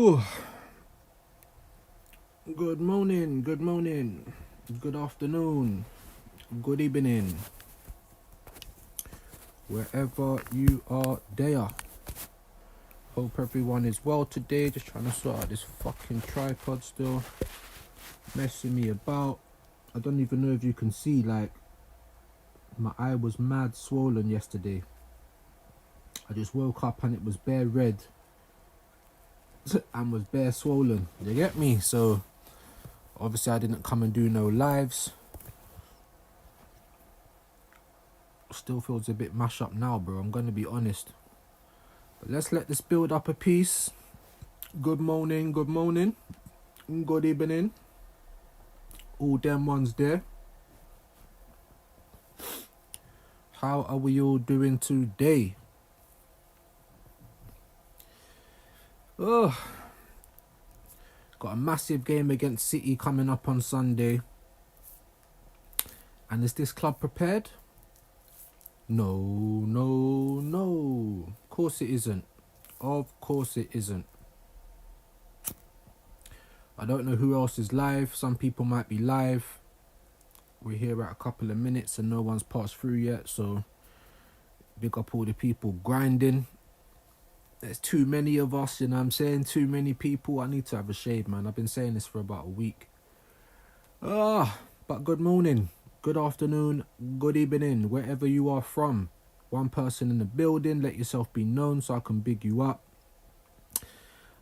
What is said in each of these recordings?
Ooh, good morning, good afternoon, good evening, wherever you are there. Hope everyone is well today. Just trying to sort out this fucking tripod still. Messing me about. I don't even know if you can see, like, my eye was mad swollen yesterday. I just woke up and it was bare red and was bare swollen. You get me? So obviously I didn't come and do no lives. Still feels a bit mash up now, bro. I'm gonna be honest. But let's let this build up a piece. Good morning, good evening. All them ones there. How are we all doing today? Oh, got a massive game against City coming up on Sunday. And is this club prepared? No. Of course it isn't. I don't know who else is live. Some people might be live. We're here at a couple of minutes and no one's passed through yet. So big up all the people grinding. There's too many of us, you know what I'm saying? Too many people. I need to have a shave, man. I've been saying this for about a week. But good morning, good afternoon, good evening, wherever you are from. One person in the building, let yourself be known so I can big you up.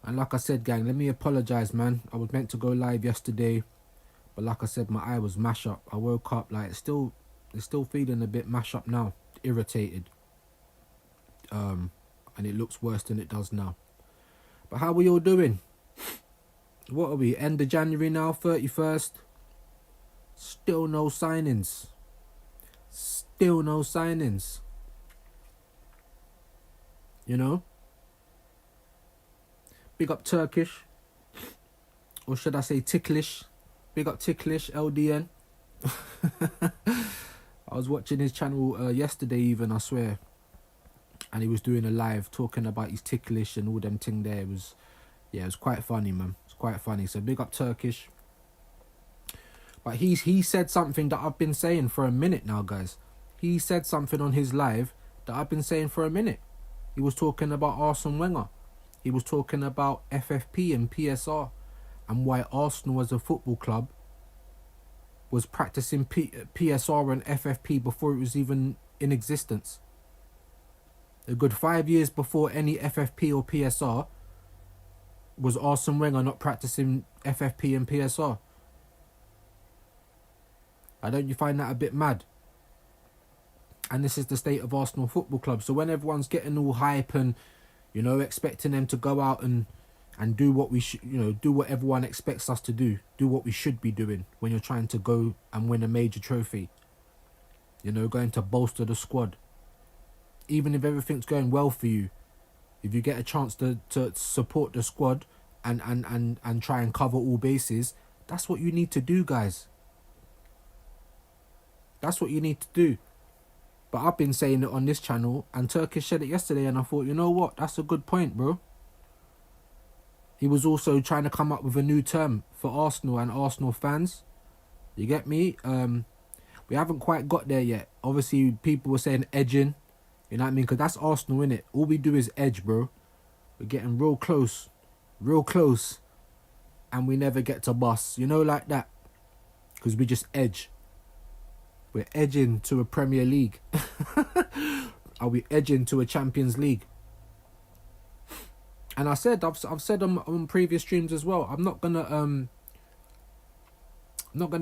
And like I said, gang, let me apologise, man. I was meant to go live yesterday, but like I said, my eye was mash up. I woke up, like, it's still feeling a bit mash up now, irritated. And it looks worse than it does now. But how are we all doing? What are we, end of January now, 31st? Still no signings. You know? Big up Turkish. Or should I say Ticklish? Big up Ticklish, LDN. I was watching his channel yesterday even, I swear. And he was doing a live talking about his Ticklish and all them thing there. It was quite funny, man. It's quite funny. So big up Turkish. But he said something that I've been saying for a minute now, guys. He said something on his live that I've been saying for a minute. He was talking about Arsene Wenger. He was talking about FFP and PSR and why Arsenal as a football club was practicing PSR and FFP before it was even in existence. A good 5 years before any FFP or PSR was Arsene Wenger not practicing FFP and PSR. Don't you find that a bit mad? And this is the state of Arsenal Football Club. So when everyone's getting all hype and, you know, expecting them to go out and do what we should, you know, do what everyone expects us to do what we should be doing when you're trying to go and win a major trophy, you know, going to bolster the squad. Even if everything's going well for you, if you get a chance to support the squad and try and cover all bases, that's what you need to do, guys. That's what you need to do. But I've been saying it on this channel, and Turkish said it yesterday, and I thought, you know what? That's a good point, bro. He was also trying to come up with a new term for Arsenal and Arsenal fans. You get me? We haven't quite got there yet. Obviously, people were saying edging. You know what I mean? Because that's Arsenal, innit? All we do is edge, bro. We're getting real close. And we never get to bust. You know, like that. Because we just edge. We're edging to a Premier League. Are we edging to a Champions League? And I've said on previous streams as well, I'm not gonna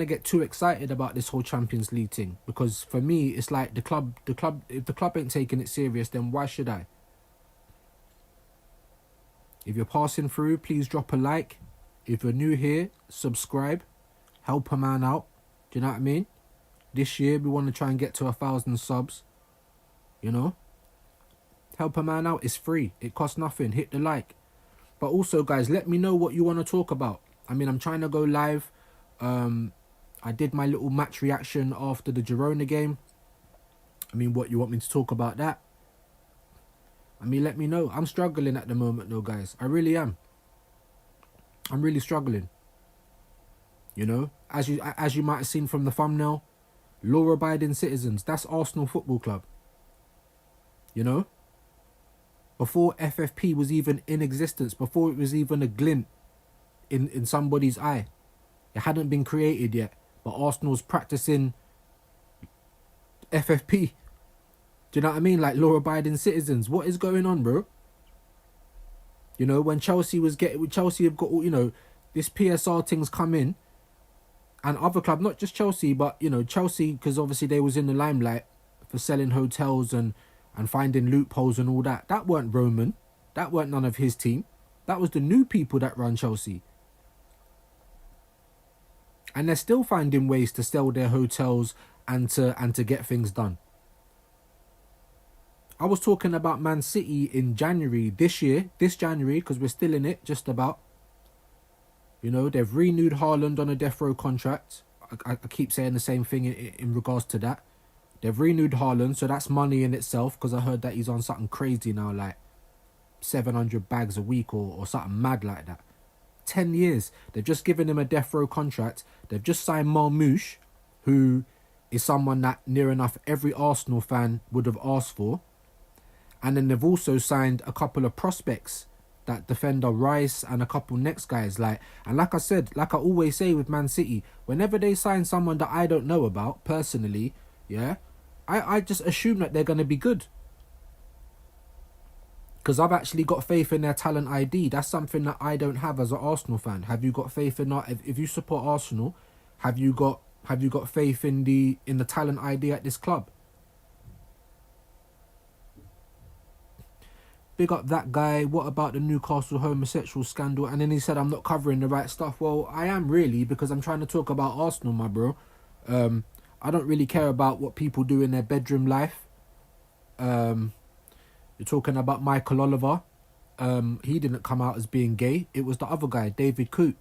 get too excited about this whole Champions League thing, because for me it's like the club if the club ain't taking it serious, then why should I? If you're passing through, please drop a like. If you're new here, subscribe. Help a man out. Do you know what I mean? This year, we want to try and get to 1,000 subs. You know? Help a man out. It's free. It costs nothing. Hit the like. But also, guys, let me know what you want to talk about. I mean, I'm trying to go live. I did my little match reaction after the Girona game. I mean, what, you want me to talk about that? I mean, let me know. I'm struggling at the moment, though, guys. I really am. I'm really struggling. You know, as you might have seen from the thumbnail, law-abiding citizens. That's Arsenal Football Club. You know, before FFP was even in existence, before it was even a glint in somebody's eye, it hadn't been created yet. But Arsenal's practicing FFP. Do you know what I mean? Like law-abiding citizens. What is going on, bro? You know, when Chelsea have got, you know, this PSR thing's come in, and other club, not just Chelsea, but, you know, Chelsea, because obviously they was in the limelight for selling hotels and finding loopholes and all that. That weren't Roman. That weren't none of his team. That was the new people that run Chelsea. And they're still finding ways to sell their hotels and to get things done. I was talking about Man City in January this January, because we're still in it, just about. You know, they've renewed Haaland on a death row contract. I keep saying the same thing in regards to that. They've renewed Haaland, so that's money in itself, because I heard that he's on something crazy now, like 700 bags a week or something mad like that. 10 years. They've just given him a death row contract. They've just signed Marmoush, who is someone that near enough every Arsenal fan would have asked for. And then they've also signed a couple of prospects, that defender Rice and a couple next guys. And like I said, like I always say with Man City, whenever they sign someone that I don't know about personally, yeah, I just assume that they're going to be good. Because I've actually got faith in their talent ID. That's something that I don't have as an Arsenal fan. Have you got faith in that? If you support Arsenal, have you got faith in the talent ID at this club? Big up that guy. What about the Newcastle homosexual scandal? And then he said, I'm not covering the right stuff. Well, I am really, because I'm trying to talk about Arsenal, my bro. I don't really care about what people do in their bedroom life. You're talking about Michael Oliver. He didn't come out as being gay. It was the other guy, David Coote.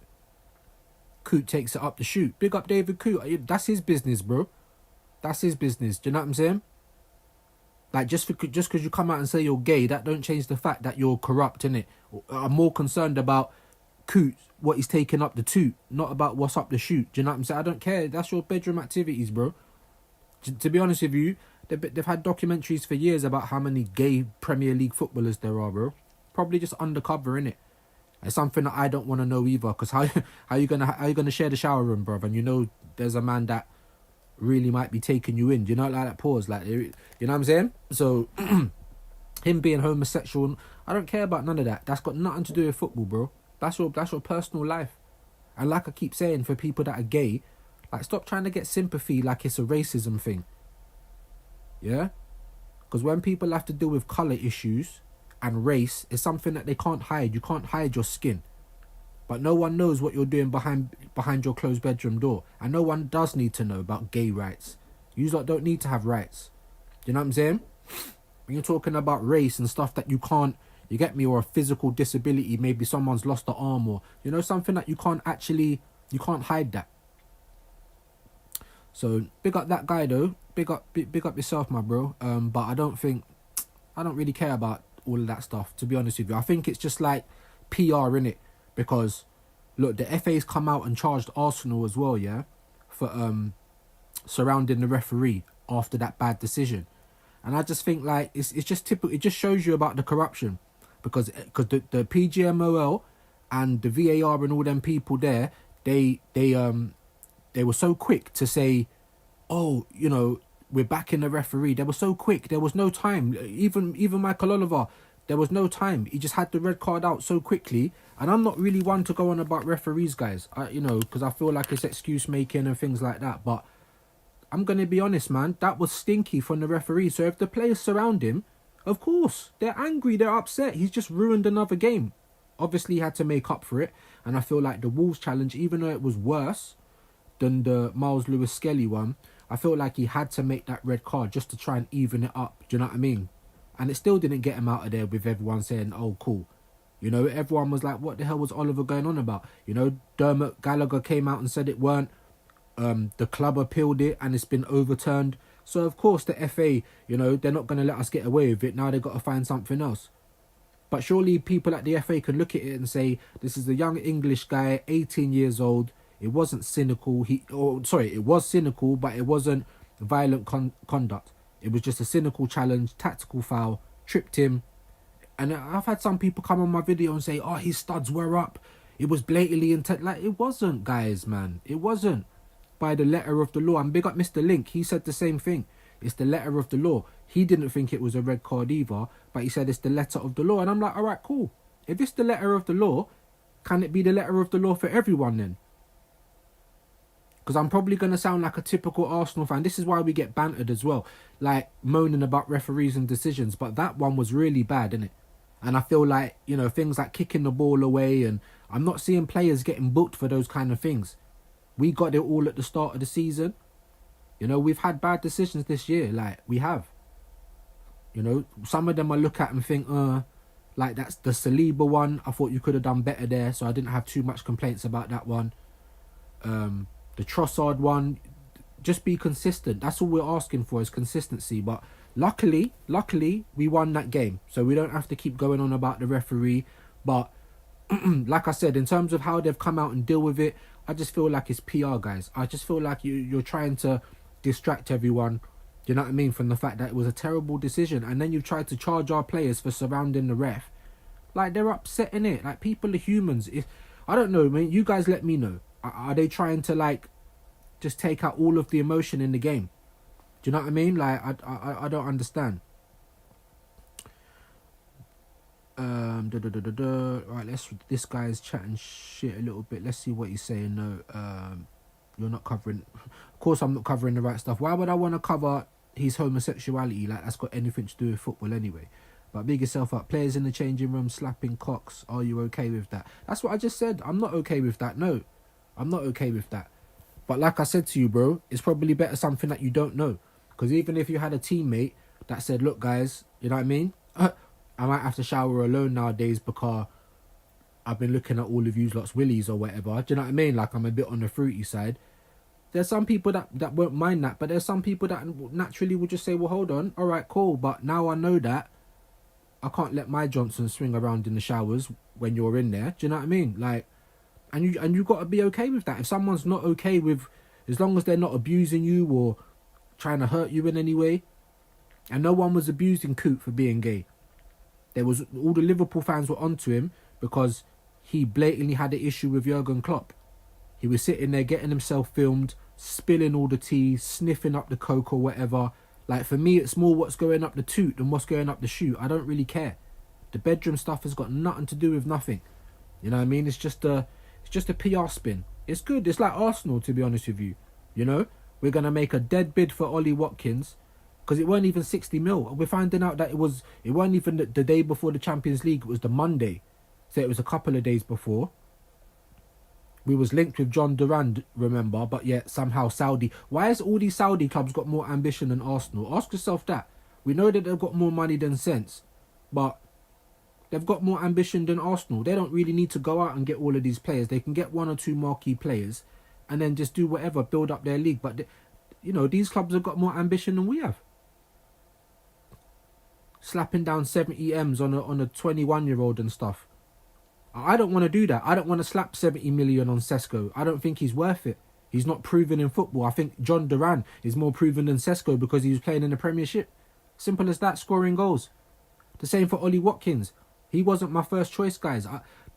Coote takes it up the shoot. Big up David Coote. That's his business, bro. That's his business. Do you know what I'm saying? Like, just because you come out and say you're gay, that don't change the fact that you're corrupt, innit? I'm more concerned about Coote, what he's taking up the toot, not about what's up the shoot. Do you know what I'm saying? I don't care. That's your bedroom activities, bro. To be honest with you, they've had documentaries for years about how many gay Premier League footballers there are, bro. Probably just undercover, innit? It's something that I don't want to know either. Because how you gonna share the shower room, bro? And you know there's a man that really might be taking you in. Do you know, like that pause, like, you know what I'm saying? So him being homosexual, I don't care about none of that. That's got nothing to do with football, bro. That's your personal life. And like I keep saying, for people that are gay, like, stop trying to get sympathy like it's a racism thing. Yeah? Because when people have to deal with colour issues and race, it's something that they can't hide. You can't hide your skin. But no one knows what you're doing behind your closed bedroom door. And no one does need to know about gay rights. You lot don't need to have rights. You know what I'm saying? When you're talking about race and stuff that you can't, you get me, or a physical disability, maybe someone's lost an arm, or, you know, something that you can't hide that. So big up that guy though. Big up yourself, my bro. But I don't really care about all of that stuff, to be honest with you. I think it's just like PR, innit? Because look, the FA's come out and charged Arsenal as well, yeah, for surrounding the referee after that bad decision. And I just think, like, it's just typical. It just shows you about the corruption, because the PGMOL and the VAR and all them people there, they were so quick to say, oh, you know, we're backing the referee. They were so quick. There was no time. Even Michael Oliver, there was no time. He just had the red card out so quickly. And I'm not really one to go on about referees, guys. You know, because I feel like it's excuse making and things like that. But I'm going to be honest, man. That was stinky from the referee. So if the players surround him, of course, they're angry, they're upset. He's just ruined another game. Obviously, he had to make up for it. And I feel like the Wolves challenge, even though it was worse than the Miles Lewis-Skelly one, I feel like he had to make that red card just to try and even it up. Do you know what I mean? And it still didn't get him out of there with everyone saying, oh, cool. You know, everyone was like, what the hell was Oliver going on about? You know, Dermot Gallagher came out and said it weren't. The club appealed it and it's been overturned. So, of course, the FA, you know, they're not going to let us get away with it. Now they've got to find something else. But surely people at the FA can look at it and say, this is a young English guy, 18 years old. It wasn't cynical. It was cynical, but it wasn't violent conduct. It was just a cynical challenge, tactical foul, tripped him. And I've had some people come on my video and say, oh, his studs were up. It was blatantly intent. Like, it wasn't, guys, man. It wasn't. By the letter of the law. And big up Mr. Link. He said the same thing. It's the letter of the law. He didn't think it was a red card either, but he said it's the letter of the law. And I'm like, all right, cool. If it's the letter of the law, can it be the letter of the law for everyone then? Because I'm probably going to sound like a typical Arsenal fan. This is why we get bantered as well. Like, moaning about referees and decisions. But that one was really bad, innit? And I feel like, you know, things like kicking the ball away, and I'm not seeing players getting booked for those kind of things. We got it all at the start of the season. You know, we've had bad decisions this year. Like, we have. You know, some of them I look at and think, like that's the Saliba one. I thought you could have done better there, so I didn't have too much complaints about that one. The Trossard one, just be consistent. That's all we're asking for is consistency. But luckily, we won that game, so we don't have to keep going on about the referee. But like I said, in terms of how they've come out and deal with it, I just feel like it's PR, guys. I just feel like you're trying to distract everyone, you know what I mean, from the fact that it was a terrible decision, and then you've tried to charge our players for surrounding the ref. Like, they're upsetting it. Like, people are humans. I don't know, man. You guys let me know. Are they trying to, like, just take out all of the emotion in the game? Do you know what I mean? Like, I don't understand. Right, this guy's chatting shit a little bit. Let's see what he's saying. No, you're not covering. Of course, I'm not covering the right stuff. Why would I want to cover his homosexuality? Like, that's got anything to do with football anyway. But big yourself up. Players in the changing room slapping cocks. Are you okay with that? That's what I just said. I'm not okay with that. No, I'm not okay with that. But like I said to you, bro, it's probably better something that you don't know. Because even if you had a teammate that said, look, guys, you know what I mean? I might have to shower alone nowadays because I've been looking at all of you lot's willies or whatever. Do you know what I mean? Like, I'm a bit on the fruity side. There's some people that won't mind that, but there's some people that naturally will just say, well, hold on, all right, cool, but now I know that I can't let my Johnson swing around in the showers when you're in there. Do you know what I mean? Like, and you got to be okay with that. If someone's not okay with, as long as they're not abusing you or trying to hurt you in any way, and no one was abusing Coop for being gay. There was, all the Liverpool fans were onto him because he blatantly had an issue with Jurgen Klopp. He was sitting there getting himself filmed, spilling all the tea, sniffing up the coke or whatever. Like, for me, it's more what's going up the toot than what's going up the chute. I don't really care. The bedroom stuff has got nothing to do with nothing. You know what I mean? It's just a PR spin. It's good. It's like Arsenal, to be honest with you. You know? We're going to make a dead bid for Ollie Watkins because it weren't even 60 mil. We're finding out that it weren't even the day before the Champions League. It was the Monday. So it was a couple of days before. We was linked with John Duran, remember, but yet somehow Saudi. Why has all these Saudi clubs got more ambition than Arsenal? Ask yourself that. We know that they've got more money than sense, but they've got more ambition than Arsenal. They don't really need to go out and get all of these players. They can get one or two marquee players and then just do whatever, build up their league. But, you know, these clubs have got more ambition than we have. Slapping down 70 M's on a 21-year-old and stuff. I don't want to do that. I don't want to slap 70 million on Sesko. I don't think he's worth it. He's not proven in football. I think John Duran is more proven than Sesko because he was playing in the Premiership. Simple as that, scoring goals. The same for Ollie Watkins. He wasn't my first choice, guys.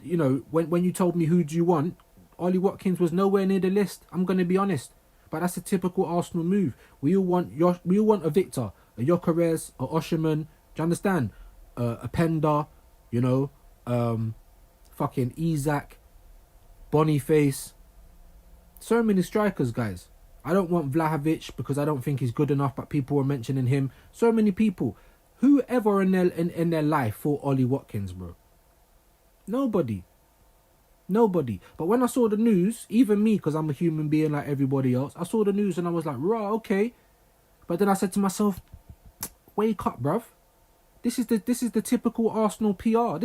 When you told me who do you want, Ollie Watkins was nowhere near the list. I'm going to be honest. But that's a typical Arsenal move. We all want a Victor, a Gyökeres, a Osherman. Do you understand? A Pender, you know, fucking Isak, Boniface. So many strikers, guys. I don't want Vlahovic because I don't think he's good enough, but people were mentioning him. So many people. Who ever in their life thought Ollie Watkins, bro? Nobody. But when I saw the news, even me, because I'm a human being like everybody else, I saw the news and I was like, raw, okay. But then I said to myself, wake up, bruv. This is the typical Arsenal PR.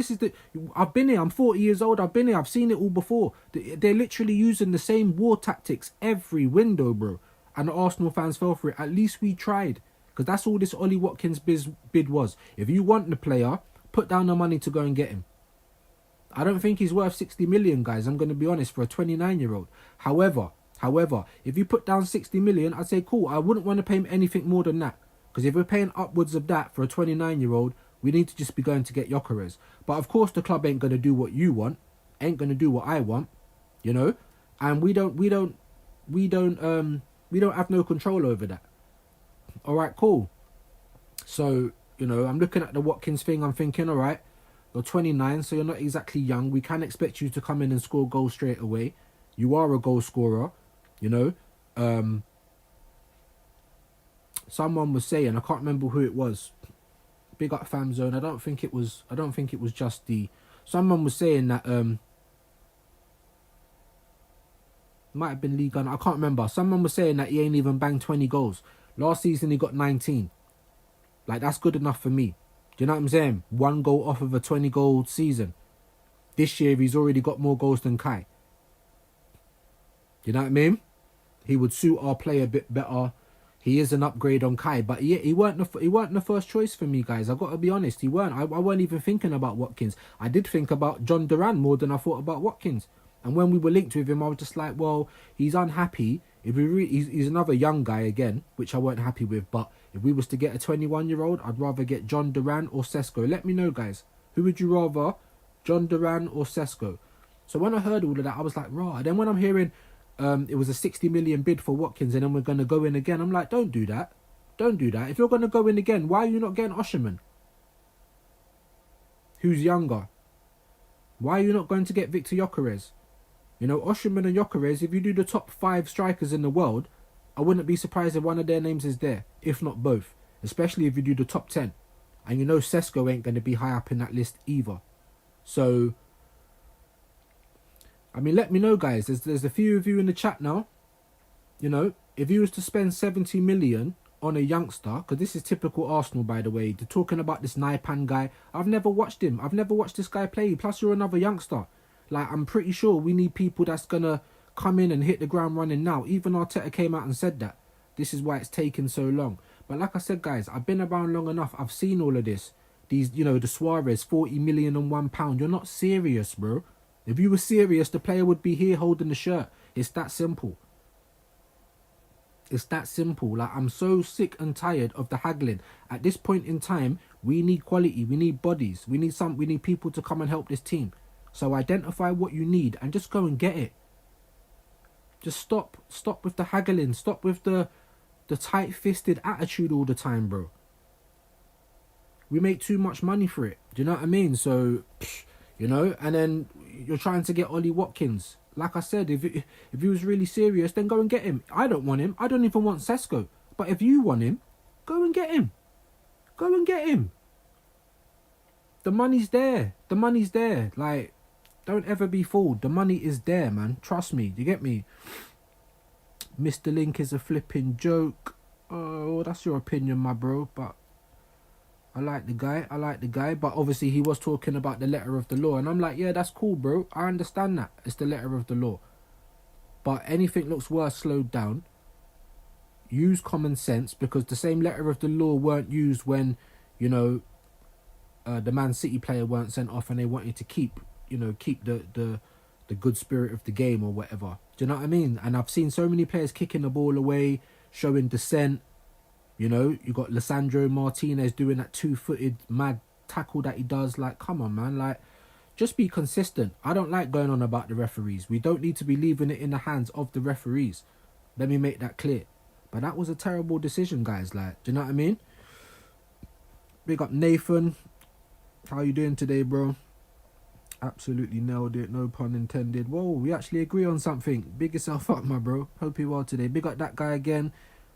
I've been here. I'm 40 years old. I've been here. I've seen it all before. They're literally using the same war tactics every window, bro. And the Arsenal fans fell for it. At least we tried. Because that's all this Ollie Watkins bid was. If you want the player, put down the money to go and get him. I don't think he's worth 60 million, guys. I'm going to be honest, for a 29-year-old. However, if you put down 60 million, I'd say cool. I wouldn't want to pay him anything more than that. Because if we're paying upwards of that for a 29-year-old, we need to just be going to get Gyökeres. But of course, the club ain't going to do what you want, ain't going to do what I want, you know. And we don't have no control over that. All right, cool. So, you know, I'm looking at the Watkins thing. I'm thinking, all right, you're 29, so you're not exactly young. We can expect you to come in and score goals straight away. You are a goal scorer, you know. Someone was saying, I can't remember who it was. Big up Fam Zone. I don't think it was just the. Someone was saying that might have been Lee Gunn. I can't remember. Someone was saying that he ain't even banged 20 goals. Last season he got 19. Like, that's good enough for me. Do you know what I'm saying? 1 goal off of a 20-goal season. This year he's already got more goals than Kai. Do you know what I mean? He would suit our play a bit better. He is an upgrade on Kai, but he weren't the first choice for me, guys. I've got to be honest. He weren't. I weren't even thinking about Watkins. I did think about John Duran more than I thought about Watkins. And when we were linked with him, I was just like, well, he's unhappy. If he's another young guy again, which I weren't happy with. But if we was to get a 21-year-old, I'd rather get John Duran or Sesko. Let me know, guys. Who would you rather, John Duran or Sesko? So when I heard all of that, I was like, raw. And then when I'm hearing it was a 60 million bid for Watkins and then we're going to go in again, I'm like, don't do that. Don't do that. If you're going to go in again, why are you not getting Osherman, who's younger? Why are you not going to get Victor Gyökeres? You know, Osherman and Gyökeres, if you do the top 5 strikers in the world, I wouldn't be surprised if one of their names is there, if not both. Especially if you do the top 10. And you know Sesko ain't going to be high up in that list either. So, I mean, let me know, guys. There's a few of you in the chat now. You know, if you was to spend 70 million on a youngster, because this is typical Arsenal, by the way. They're talking about this Naipan guy. I've never watched him. I've never watched this guy play. Plus, you're another youngster. Like, I'm pretty sure we need people that's going to come in and hit the ground running now. Even Arteta came out and said that. This is why it's taken so long. But like I said, guys, I've been around long enough. I've seen all of this. These, you know, the Suarez, 40 million and £1. You're not serious, bro. If you were serious, the player would be here holding the shirt. It's that simple. It's that simple. Like, I'm so sick and tired of the haggling. At this point in time, we need quality. We need bodies. We need people to come and help this team. So identify what you need and just go and get it. Just stop with the haggling. Stop with the tight-fisted attitude all the time, bro. We make too much money for it. Do you know what I mean? So, you know, and then you're trying to get Ollie Watkins. Like I said, if he was really serious, then go and get him. I don't want him. I don't even want Sesko. But if you want him, go and get him. Go and get him. The money's there. The money's there. Like, don't ever be fooled. The money is there, man. Trust me. You get me? Mr. Link is a flipping joke. Oh, that's your opinion, my bro. But I like the guy. But obviously he was talking about the letter of the law. And I'm like, yeah, that's cool, bro. I understand that. It's the letter of the law. But anything looks worse slowed down. Use common sense, because the same letter of the law weren't used when, you know, the Man City player weren't sent off and they wanted to keep the good spirit of the game or whatever. Do you know what I mean? And I've seen so many players kicking the ball away, showing dissent. You know, you got Lisandro Martinez doing that 2-footed mad tackle that he does. Like, come on, man. Like, just be consistent. I don't like going on about the referees. We don't need to be leaving it in the hands of the referees. Let me make that clear. But that was a terrible decision, guys. Like, do you know what I mean? Big up Nathan. How you doing today, bro? Absolutely nailed it. No pun intended. Whoa, we actually agree on something. Big yourself up, my bro. Hope you're well today. Big up that guy again.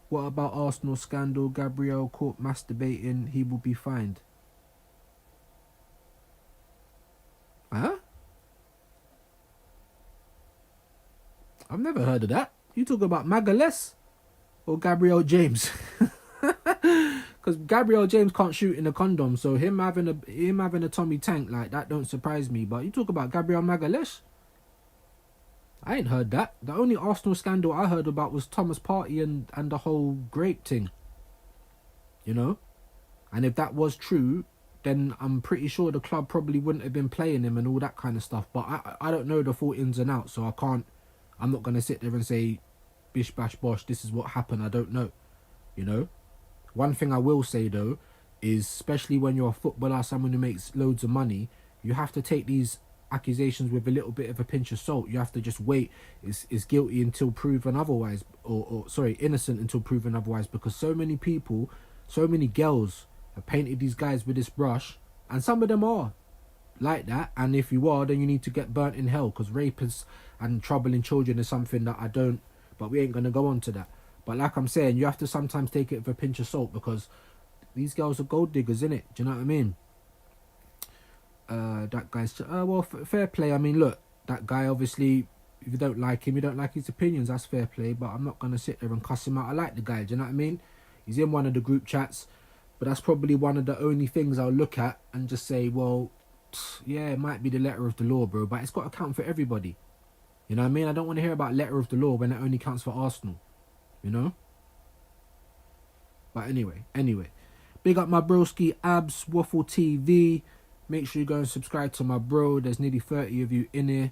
What about Arsenal scandal? Gabriel caught masturbating. He will be fined. Huh? I've never heard of that. You talk about Magalhaes or Gabriel James? Because Gabriel James can't shoot in a condom, so him having a Tommy Tank like that don't surprise me. But you talk about Gabriel Magalhaes, I ain't heard that. The only Arsenal scandal I heard about was Thomas Partey and the whole grape thing. You know, and if that was true, then I'm pretty sure the club probably wouldn't have been playing him and all that kind of stuff. But I don't know the full ins and outs, so I'm not gonna sit there and say, bish bash bosh, this is what happened. I don't know, you know. One thing I will say though is, especially when you're a footballer, someone who makes loads of money, you have to take these accusations with a little bit of a pinch of salt. You have to just wait. Is guilty until proven otherwise, or sorry, innocent until proven otherwise, because so many people, so many girls have painted these guys with this brush, and some of them are like that. And if you are, then you need to get burnt in hell, because rapists and troubling children is something that I don't, but we ain't gonna go on to that. But like I'm saying, you have to sometimes take it with a pinch of salt, because these girls are gold diggers, innit? Do you know what I mean? That guy's well, fair play. I mean, look, that guy, obviously, if you don't like him, you don't like his opinions, that's fair play. But I'm not gonna sit there and cuss him out. I like the guy, do you know what I mean? He's in one of the group chats, but that's probably one of the only things I'll look at and just say, well, yeah, it might be the letter of the law, bro, but it's got to count for everybody. You know what I mean? I don't want to hear about letter of the law when it only counts for Arsenal, you know? But anyway, big up my broski Abs Waffle TV. Make sure you go and subscribe to my bro. There's nearly 30 of you in here,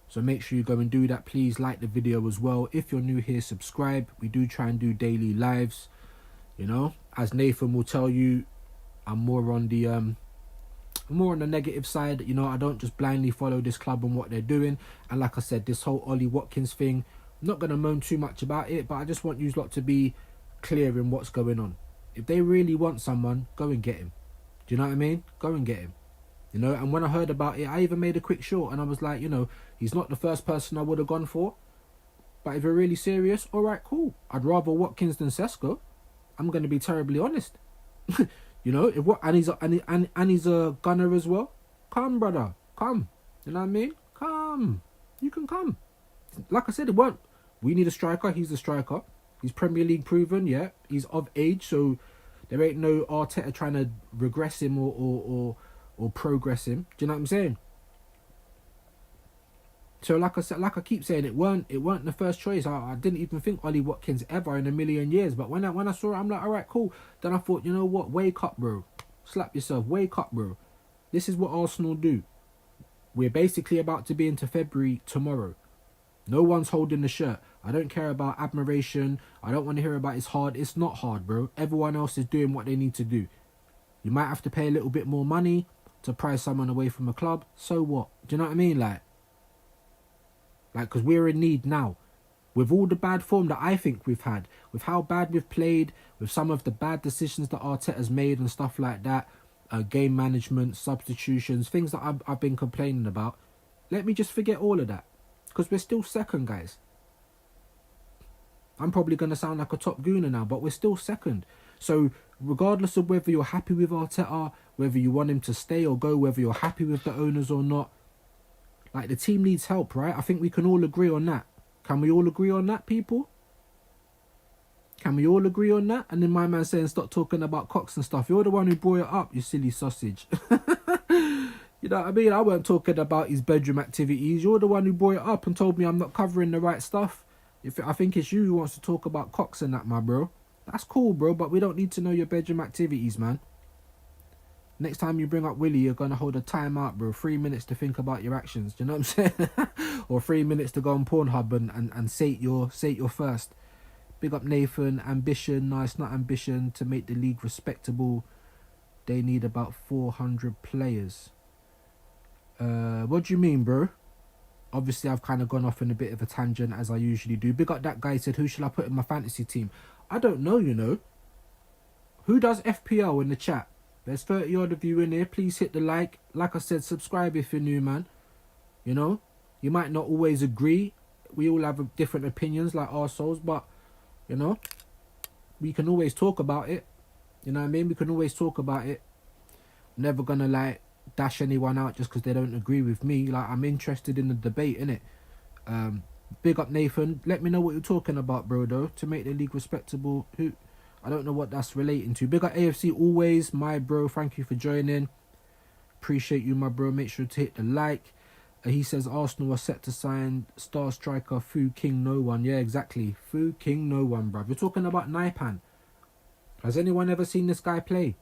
so make sure you go and do that. Please like the video as well. If you're new here, subscribe. We do try and do daily lives, you know. As Nathan will tell you, I'm more on the negative side. You know, I don't just blindly follow this club and what they're doing. And like I said, this whole Ollie Watkins thing, I'm not gonna moan too much about it, but I just want you lot to be clear in what's going on. If they really want someone, go and get him. Do you know what I mean? Go and get him. You know, and when I heard about it, I even made a quick short, and I was like, you know, he's not the first person I would have gone for. But if you're really serious, all right, cool. I'd rather Watkins than Sesko. I'm going to be terribly honest. You know, and he's a gunner as well. Come, brother, come. You know what I mean? Come. You can come. Like I said, it won't. We need a striker. He's a striker. He's Premier League proven, yeah. He's of age, so there ain't no Arteta trying to regress him or progress him. Do you know what I'm saying? So like I said, like I keep saying, it weren't the first choice. I didn't even think Ollie Watkins ever in a million years. But when I saw it, I'm like, all right, cool. Then I thought, you know what? Wake up, bro. Slap yourself. Wake up, bro. This is what Arsenal do. We're basically about to be into February tomorrow. No one's holding the shirt. I don't care about admiration. I don't want to hear about it's hard. It's not hard, bro. Everyone else is doing what they need to do. You might have to pay a little bit more money to prize someone away from a club. So what? Do you know what I mean? Like, because we're in need now. With all the bad form that I think we've had, with how bad we've played, with some of the bad decisions that Arteta's made and stuff like that, game management, substitutions, things that I've been complaining about, let me just forget all of that. Because we're still second, guys. I'm probably going to sound like a top gooner now, but we're still second. So regardless of whether you're happy with Arteta, whether you want him to stay or go, whether you're happy with the owners or not, like, the team needs help, right? I think we can all agree on that. Can we all agree on that, people? Can we all agree on that? And then my man saying, stop talking about Cox and stuff. You're the one who brought it up, you silly sausage. You know what I mean? I weren't talking about his bedroom activities. You're the one who brought it up and told me I'm not covering the right stuff. I think it's you who wants to talk about Cox and that, my bro. That's cool, bro, but we don't need to know your bedroom activities, man. Next time you bring up Willie, you're going to hold a time out, bro. 3 minutes to think about your actions. Do you know what I'm saying? Or 3 minutes to go on Pornhub and sate your thirst. Big up Nathan. Ambition. No, it's not ambition to make the league respectable. They need about 400 players. What do you mean, bro? Obviously, I've kind of gone off in a bit of a tangent, as I usually do. Big up that guy said, who should I put in my fantasy team? I don't know, you know. Who does FPL in the chat? There's 30 odd of you in here. Please hit the like. Like I said, subscribe if you're new, man. You know, you might not always agree. We all have different opinions, like ourselves, but, you know, we can always talk about it. You know what I mean? We can always talk about it. I'm never gonna, like, dash anyone out just because they don't agree with me. Like, I'm interested in the debate, innit? Big up Nathan. Let me know what you're talking about, bro, though, to make the league respectable. I don't know what that's relating to. Big up AFC always, my bro. Thank you for joining. Appreciate you, my bro. Make sure to hit the like. He says Arsenal are set to sign star striker Fu King No One. Yeah, exactly. Fu King No One, bruv. You're talking about Naipan. Has anyone ever seen this guy play?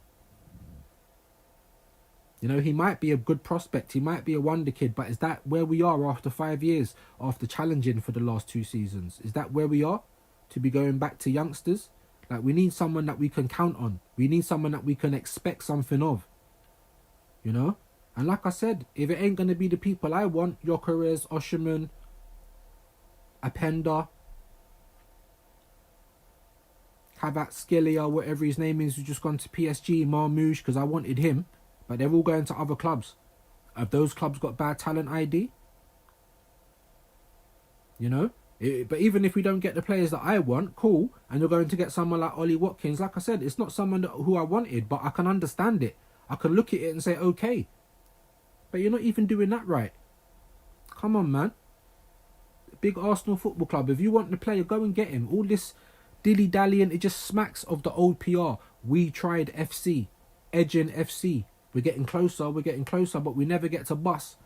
You know, he might be a good prospect. He might be a wonder kid. But is that where we are after 5 years, after challenging for the last 2 seasons? Is that where we are? To be going back to youngsters? Like, we need someone that we can count on. We need someone that we can expect something of. You know? And like I said, if it ain't going to be the people I want, Gyökeres, Osimhen, Openda, Kvaratskhelia, whatever his name is, who's just gone to PSG, Marmoush, because I wanted him. But they're all going to other clubs. Have those clubs got bad talent ID? You know? But even if we don't get the players that I want, cool, and you're going to get someone like Ollie Watkins, like I said, it's not someone who I wanted, but I can understand it. I can look at it and say, okay. But you're not even doing that right. Come on, man. Big Arsenal Football Club, if you want the player, go and get him. All this dilly-dallying, it just smacks of the old PR. We tried FC. Edging FC. We're getting closer, but we never get to bus.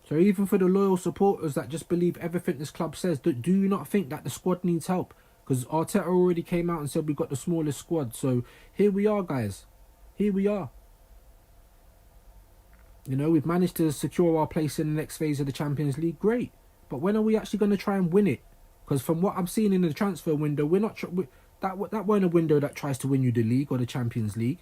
So even for the loyal supporters that just believe everything this club says, do you not think that the squad needs help? Because Arteta already came out and said we've got the smallest squad. So here we are, guys. Here we are. You know, we've managed to secure our place in the next phase of the Champions League. Great. But when are we actually going to try and win it? Because from what I'm seeing in the transfer window, we're not... That weren't a window that tries to win you the league or the Champions League.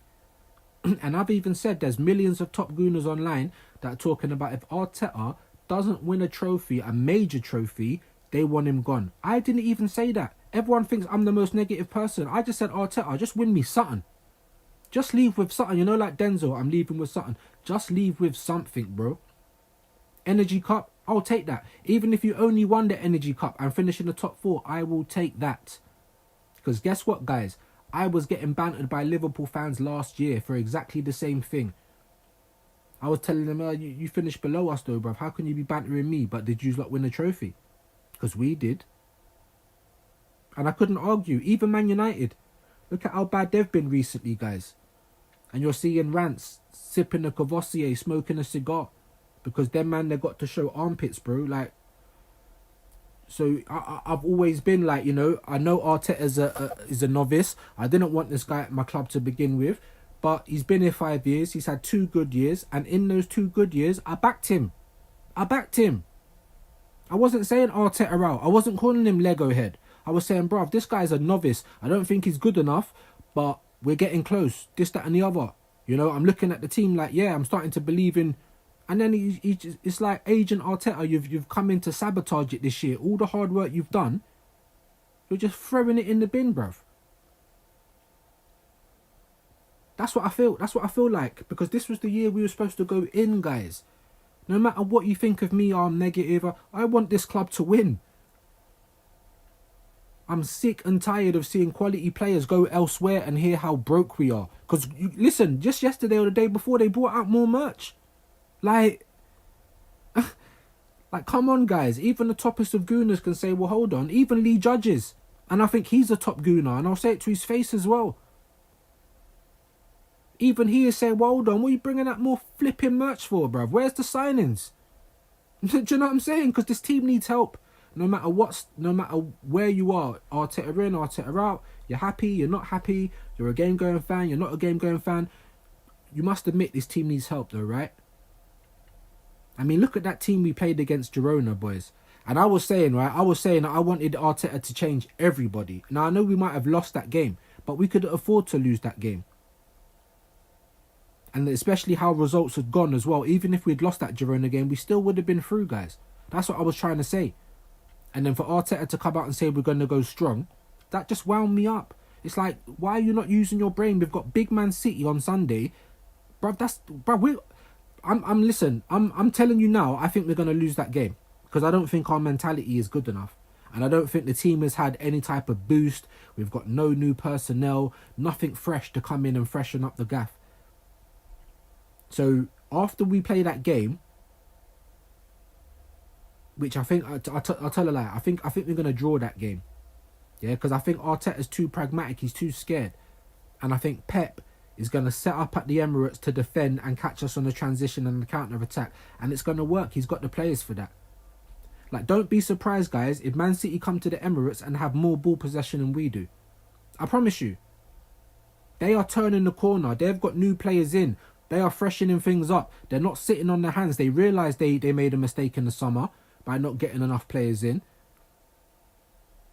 And I've even said there's millions of top gooners online that are talking about if Arteta doesn't win a trophy, a major trophy, they want him gone. I didn't even say that. Everyone thinks I'm the most negative person. I just said, Arteta, just win me something. Just leave with something. You know, like Denzel, I'm leaving with something. Just leave with something, bro. Energy Cup, I'll take that. Even if you only won the Energy Cup and finish in the top 4, I will take that. Because guess what, guys? I was getting bantered by Liverpool fans last year for exactly the same thing. I was telling them, you finished below us though, bruv. How can you be bantering me? But did you not win a trophy? Because we did. And I couldn't argue. Even Man United. Look at how bad they've been recently, guys. And you're seeing rants, sipping a Courvoisier, smoking a cigar. Because them man, they got to show armpits, bro. Like, so I've always been like, you know, I know Arteta is a novice. I didn't want this guy at my club to begin with. But he's been here 5 years. He's had 2 good years. And in those 2 good years, I backed him. I wasn't saying Arteta out. I wasn't calling him Lego head. I was saying, bruv, this guy's a novice. I don't think he's good enough. But we're getting close. This, that and the other. You know, I'm looking at the team like, yeah, I'm starting to believe in... And then it's like, Agent Arteta, you've come in to sabotage it this year. All the hard work you've done, you're just throwing it in the bin, bruv. That's what I feel. That's what I feel like. Because this was the year we were supposed to go in, guys. No matter what you think of me, I'm negative. I want this club to win. I'm sick and tired of seeing quality players go elsewhere and hear how broke we are. Because, listen, just yesterday or the day before, they brought out more merch. Like, come on, guys. Even the toppest of gooners can say, well, hold on. Even Lee Judges. And I think he's a top gooner. And I'll say it to his face as well. Even he is saying, well, hold on. What are you bringing out more flipping merch for, bruv? Where's the signings? Do you know what I'm saying? Because this team needs help. No matter where you are. Arteta in, Arteta out. You're happy, you're not happy. You're a game-going fan, you're not a game-going fan. You must admit this team needs help though, right? I mean, look at that team we played against Girona, boys. And I was saying that I wanted Arteta to change everybody. Now, I know we might have lost that game, but we could afford to lose that game. And especially how results had gone as well. Even if we'd lost that Girona game, we still would have been through, guys. That's what I was trying to say. And then for Arteta to come out and say we're going to go strong, that just wound me up. It's like, why are you not using your brain? We've got Big Man City on Sunday. I'm telling you now, I think we're going to lose that game. Because I don't think our mentality is good enough. And I don't think the team has had any type of boost. We've got no new personnel, nothing fresh to come in and freshen up the gaff. So after we play that game, which I think, I'll tell a lie, I think we're going to draw that game. Yeah, because I think Arteta's too pragmatic, he's too scared. And I think Pep is going to set up at the Emirates to defend and catch us on the transition and the counter-attack. And it's going to work, he's got the players for that. Like, don't be surprised, guys, if Man City come to the Emirates and have more ball possession than we do. I promise you. They are turning the corner. They've got new players in. They are freshening things up. They're not sitting on their hands. They realise they made a mistake in the summer by not getting enough players in.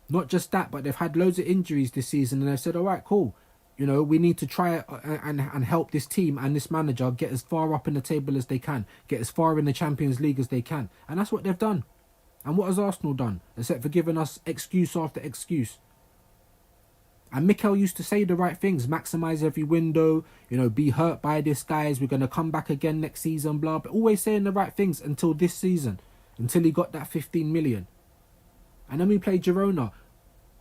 Not just that, but they've had loads of injuries this season, and they've said, all right, cool. You know, we need to try and help this team and this manager get as far up in the table as they can, get as far in the Champions League as they can. And that's what they've done. And what has Arsenal done? Except for giving us excuse after excuse. And Mikel used to say the right things, maximise every window, you know, be hurt by this, guys, we're going to come back again next season, blah, but always saying the right things until this season, until he got that 15 million. And then we played Girona.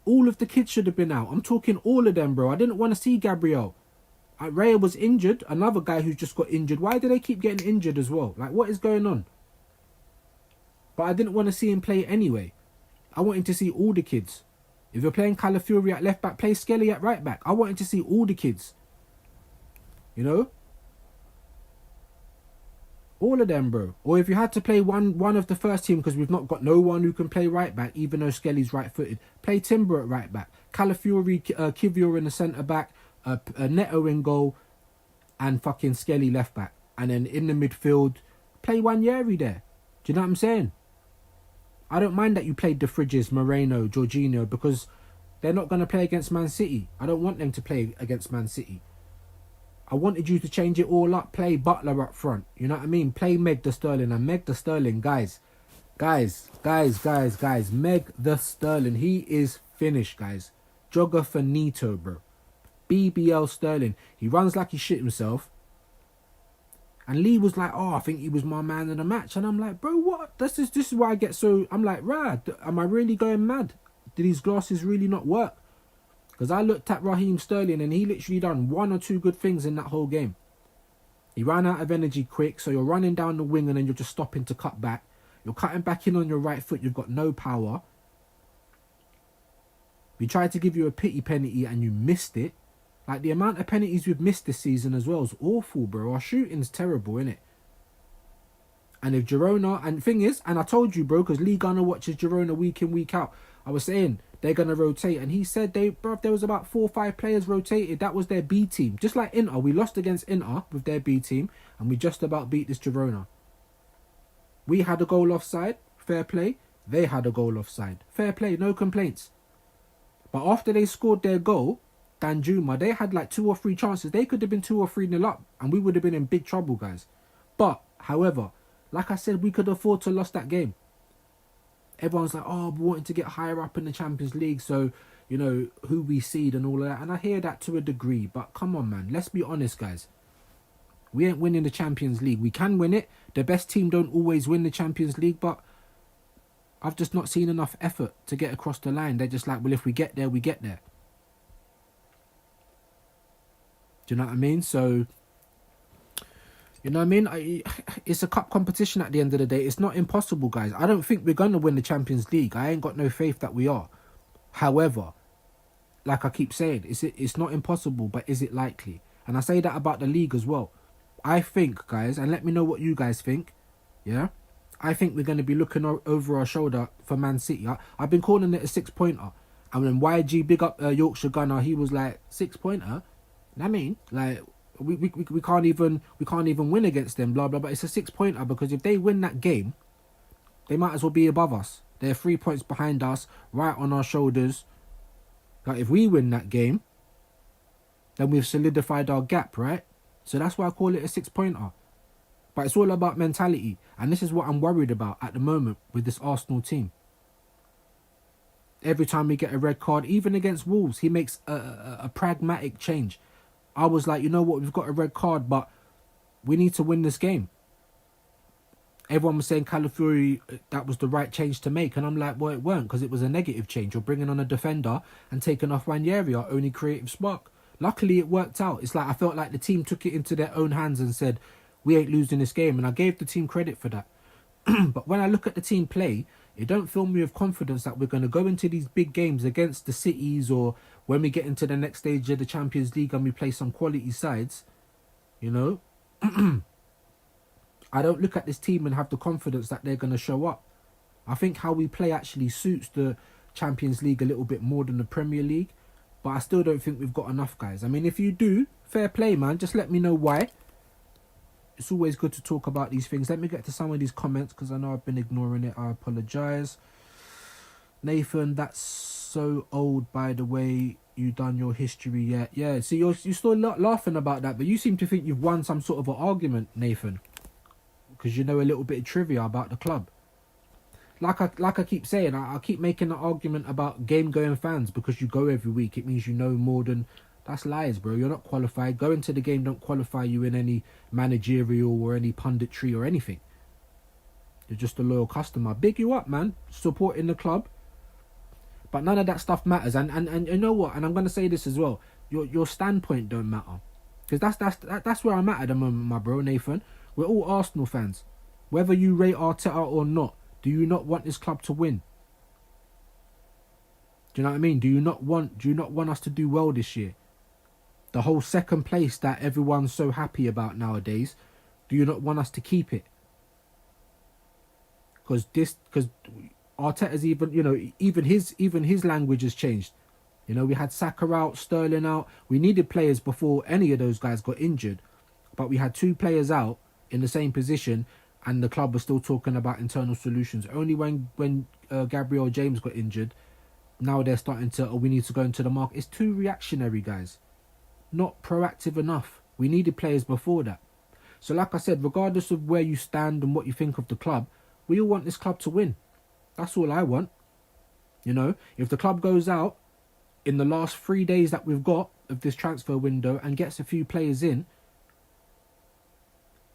All of the kids should have been out. I'm talking all of them, bro. I didn't want to see Gabriel. Raya was injured. Another guy who's just got injured. Why do they keep getting injured as well? Like, what is going on? But I didn't want to see him play anyway. I wanted to see all the kids. If you're playing Calafiori at left back, play Skelly at right back. I wanted to see all the kids. You know? All of them, bro. Or if you had to play one of the first team, because we've not got no one who can play right back, even though Skelly's right-footed, play Timber at right back, Calafiori, Kivior in the centre back, Neto in goal, and fucking Skelly left back. And then in the midfield, play Wanyeri there. Do you know what I'm saying? I don't mind that you played the Fridges, Moreno, Jorginho, because they're not going to play against Man City. I don't want them to play against Man City. I wanted you to change it all up. Play Butler up front. You know what I mean? Play Meg the Sterling. And Meg the Sterling, guys. Meg the Sterling. He is finished, guys. Jogger finito, bro. BBL Sterling. He runs like he shit himself. And Lee was like, oh, I think he was my man of the match. And I'm like, bro, what? This is why I get so... I'm like, am I really going mad? Did these glasses really not work? Because I looked at Raheem Sterling and he literally done one or two good things in that whole game. He ran out of energy quick, so you're running down the wing and then you're just stopping to cut back. You're cutting back in on your right foot, you've got no power. We tried to give you a pity penalty and you missed it. Like, the amount of penalties we've missed this season as well is awful, bro. Our shooting's terrible, innit? And if Girona... And the thing is, and I told you, bro, because Lee Gunner watches Girona week in, week out. I was saying, they're going to rotate. And he said, there was about 4 or 5 players rotated. That was their B team. Just like Inter. We lost against Inter with their B team. And we just about beat this Girona. We had a goal offside. Fair play. They had a goal offside. Fair play. No complaints. But after they scored their goal... Danjuma, they had like 2 or 3 chances. They could have been 2 or 3-0 up and we would have been in big trouble, guys. But, however, like I said, we could afford to lose that game. Everyone's like, oh, we wanted to get higher up in the Champions League, so, you know, who we seed and all of that. And I hear that to a degree, but come on, man. Let's be honest, guys. We ain't winning the Champions League. We can win it. The best team don't always win the Champions League, but I've just not seen enough effort to get across the line. They're just like, well, if we get there, we get there. Do you know what I mean? So, you know what I mean? It's a cup competition at the end of the day. It's not impossible, guys. I don't think we're going to win the Champions League. I ain't got no faith that we are. However, like I keep saying, it's not impossible, but is it likely? And I say that about the league as well. I think, guys, and let me know what you guys think, yeah? I think we're going to be looking over our shoulder for Man City. I've been calling it a 6-pointer. And when YG, big up Yorkshire Gunner, he was like, 6-pointer? I mean, like, we can't even win against them, blah blah. But it's a 6-pointer because if they win that game, they might as well be above us. They're 3 points behind us, right on our shoulders. Like, if we win that game, then we've solidified our gap, right? So that's why I call it a 6-pointer. But it's all about mentality, and this is what I'm worried about at the moment with this Arsenal team. Every time we get a red card, even against Wolves, he makes a pragmatic change. I was like, you know what, we've got a red card, but we need to win this game. Everyone was saying Calafiori, that was the right change to make. And I'm like, well, it weren't, because it was a negative change. You're bringing on a defender and taking off Ranieri, our only creative spark. Luckily, it worked out. It's like I felt like the team took it into their own hands and said, we ain't losing this game. And I gave the team credit for that. But when I look at the team play, it don't fill me with confidence that we're going to go into these big games against the cities, or when we get into the next stage of the Champions League and we play some quality sides, you know. I don't look at this team and have the confidence that they're going to show up. I think how we play actually suits the Champions League a little bit more than the Premier League. but I still don't think we've got enough, guys. I mean, if you do, fair play, man. Just let me know why. It's always good to talk about these things. Let me get to some of these comments because I know I've been ignoring it. I apologise. Nathan, that's so old, by the way. You done your history yet? Yeah. See, you're still laughing about that, but you seem to think you've won some sort of an argument, Nathan, because you know a little bit of trivia about the club. Like I keep saying, I keep making an argument about game going fans because you go every week. It means you know more than. That's lies, bro. You're not qualified. Going to the game don't qualify you in any managerial or any punditry or anything. You're just a loyal customer. Big you up, man. Supporting the club. But none of that stuff matters. And you know what? And I'm gonna say this as well. Your standpoint don't matter, because that's where I'm at the moment, my bro, Nathan. We're all Arsenal fans. Whether you rate Arteta or not, do you not want this club to win? Do you know what I mean? Do you not want us to do well this year? The whole second place that everyone's so happy about nowadays, do you not want us to keep it? Because Arteta's even his language has changed. You know, we had Saka out, Sterling out. We needed players before any of those guys got injured, but we had 2 players out in the same position, and the club was still talking about internal solutions. Only when Gabriel James got injured, now they're starting to, we need to go into the market. It's too reactionary, guys. Not proactive enough. We needed players before that. So like I said, regardless of where you stand and what you think of the club, we all want this club to win. That's all I want. You know, if the club goes out in the last 3 days that we've got of this transfer window and gets a few players in,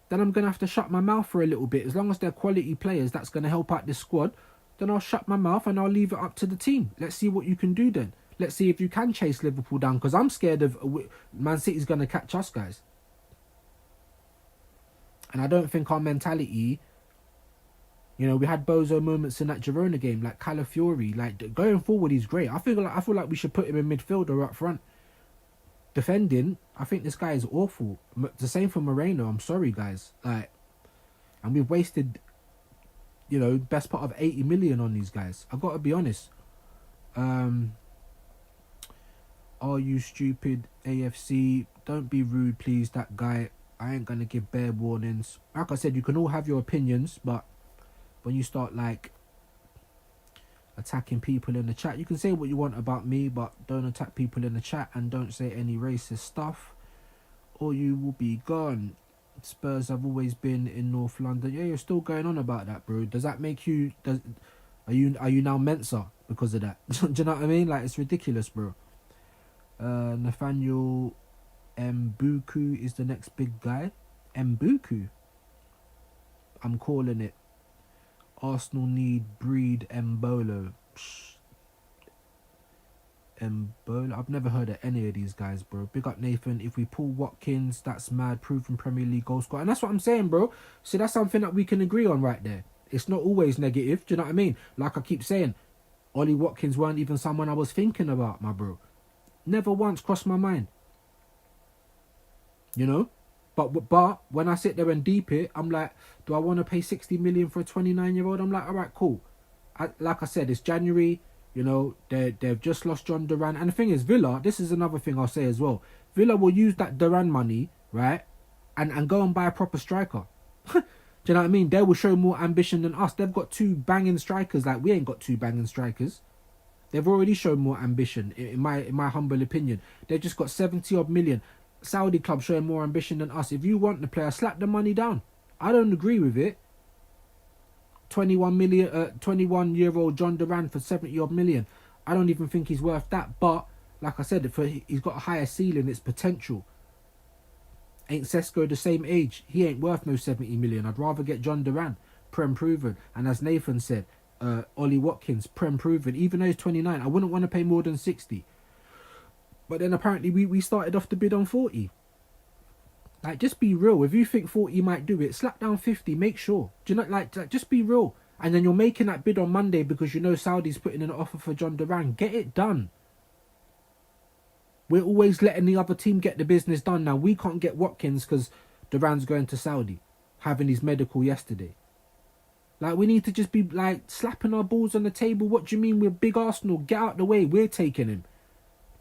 then I'm going to have to shut my mouth for a little bit. As long as they're quality players that's going to help out this squad, then I'll shut my mouth and I'll leave it up to the team. Let's see what you can do then. Let's see if you can chase Liverpool down, because I'm scared of Man City's going to catch us, guys. And I don't think our mentality... You know, we had bozo moments in that Girona game, like Calafiori. Like, going forward, he's great. I feel like we should put him in midfield or up front. Defending, I think this guy is awful. The same for Moreno. I'm sorry, guys. Like, and we've wasted, you know, best part of 80 million on these guys. I've got to be honest. Are you stupid, AFC? Don't be rude, please. That guy, I ain't gonna give bare warnings. Like I said, you can all have your opinions, but when you start like attacking people in the chat, you can say what you want about me, but don't attack people in the chat and don't say any racist stuff or you will be gone. Spurs have always been in North London. Yeah, you're still going on about that, bro. Does that make you... Are you now Mensa because of that? Do you know what I mean? Like, it's ridiculous, bro. Nathaniel Mbuku is the next big guy. Mbuku? I'm calling it. Arsenal need breed Mbolo. Mbolo? I've never heard of any of these guys, bro. Big up, Nathan. If we pull Watkins, that's mad. Proven Premier League goal scorer. And that's what I'm saying, bro. So that's something that we can agree on right there. It's not always negative. Do you know what I mean? Like I keep saying, Ollie Watkins weren't even someone I was thinking about, my bro. Never once crossed my mind. You know? But when I sit there and deep it, I'm like, do I want to pay 60 million for a 29-year-old? I'm like, all right, cool. Like I said, it's January. You know, they've just lost John Duran. And the thing is, Villa, this is another thing I'll say as well. Villa will use that Duran money, right? And go and buy a proper striker. Do you know what I mean? They will show more ambition than us. They've got 2 banging strikers. Like, we ain't got 2 banging strikers. They've already shown more ambition, in my humble opinion. They've just got 70 odd million. Saudi club showing more ambition than us. If you want the player, slap the money down. I don't agree with it. 21-year-old John Duran for 70 odd million. I don't even think he's worth that. But like I said, he's got a higher ceiling. It's potential. Ain't Sesko the same age? He ain't worth no 70 million. I'd rather get John Duran, Prem proven. And as Nathan said, Ollie Watkins, Prem proven. Even though he's 29, I wouldn't want to pay more than 60. But then apparently we started off the bid on 40. Like, just be real. If you think 40 might do it, slap down 50. Make sure. Do you know, like just be real. And then you're making that bid on Monday because you know Saudi's putting in an offer for John Duran. Get it done. We're always letting the other team get the business done. Now, we can't get Watkins because Duran's going to Saudi, having his medical yesterday. Like, we need to just be, like, slapping our balls on the table. What do you mean we're big Arsenal? Get out the way. We're taking him.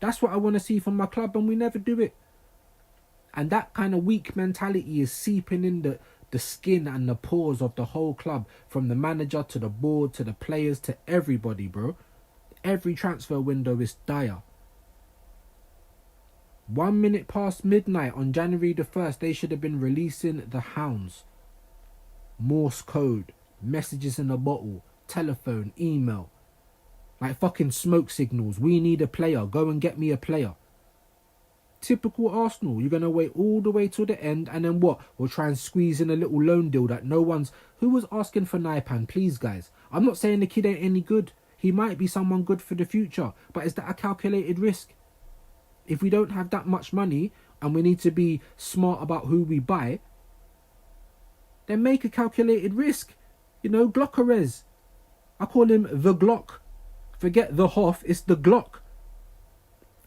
That's what I want to see from my club, and we never do it. And that kind of weak mentality is seeping in the skin and the pores of the whole club, from the manager to the board to the players to everybody, bro. Every transfer window is dire. 1 minute past midnight on January the 1st, they should have been releasing the hounds. Morse code, messages in a bottle, telephone, email. Like fucking smoke signals. We need a player. Go and get me a player. Typical Arsenal. You're going to wait all the way till the end, and then what? We'll try and squeeze in a little loan deal that no one's... Who was asking for Naipan? Please, guys. I'm not saying the kid ain't any good. He might be someone good for the future. But is that a calculated risk? If we don't have that much money and we need to be smart about who we buy, then make a calculated risk. You know, Glockerez. I call him the Glock. Forget the Hoff, it's the Glock.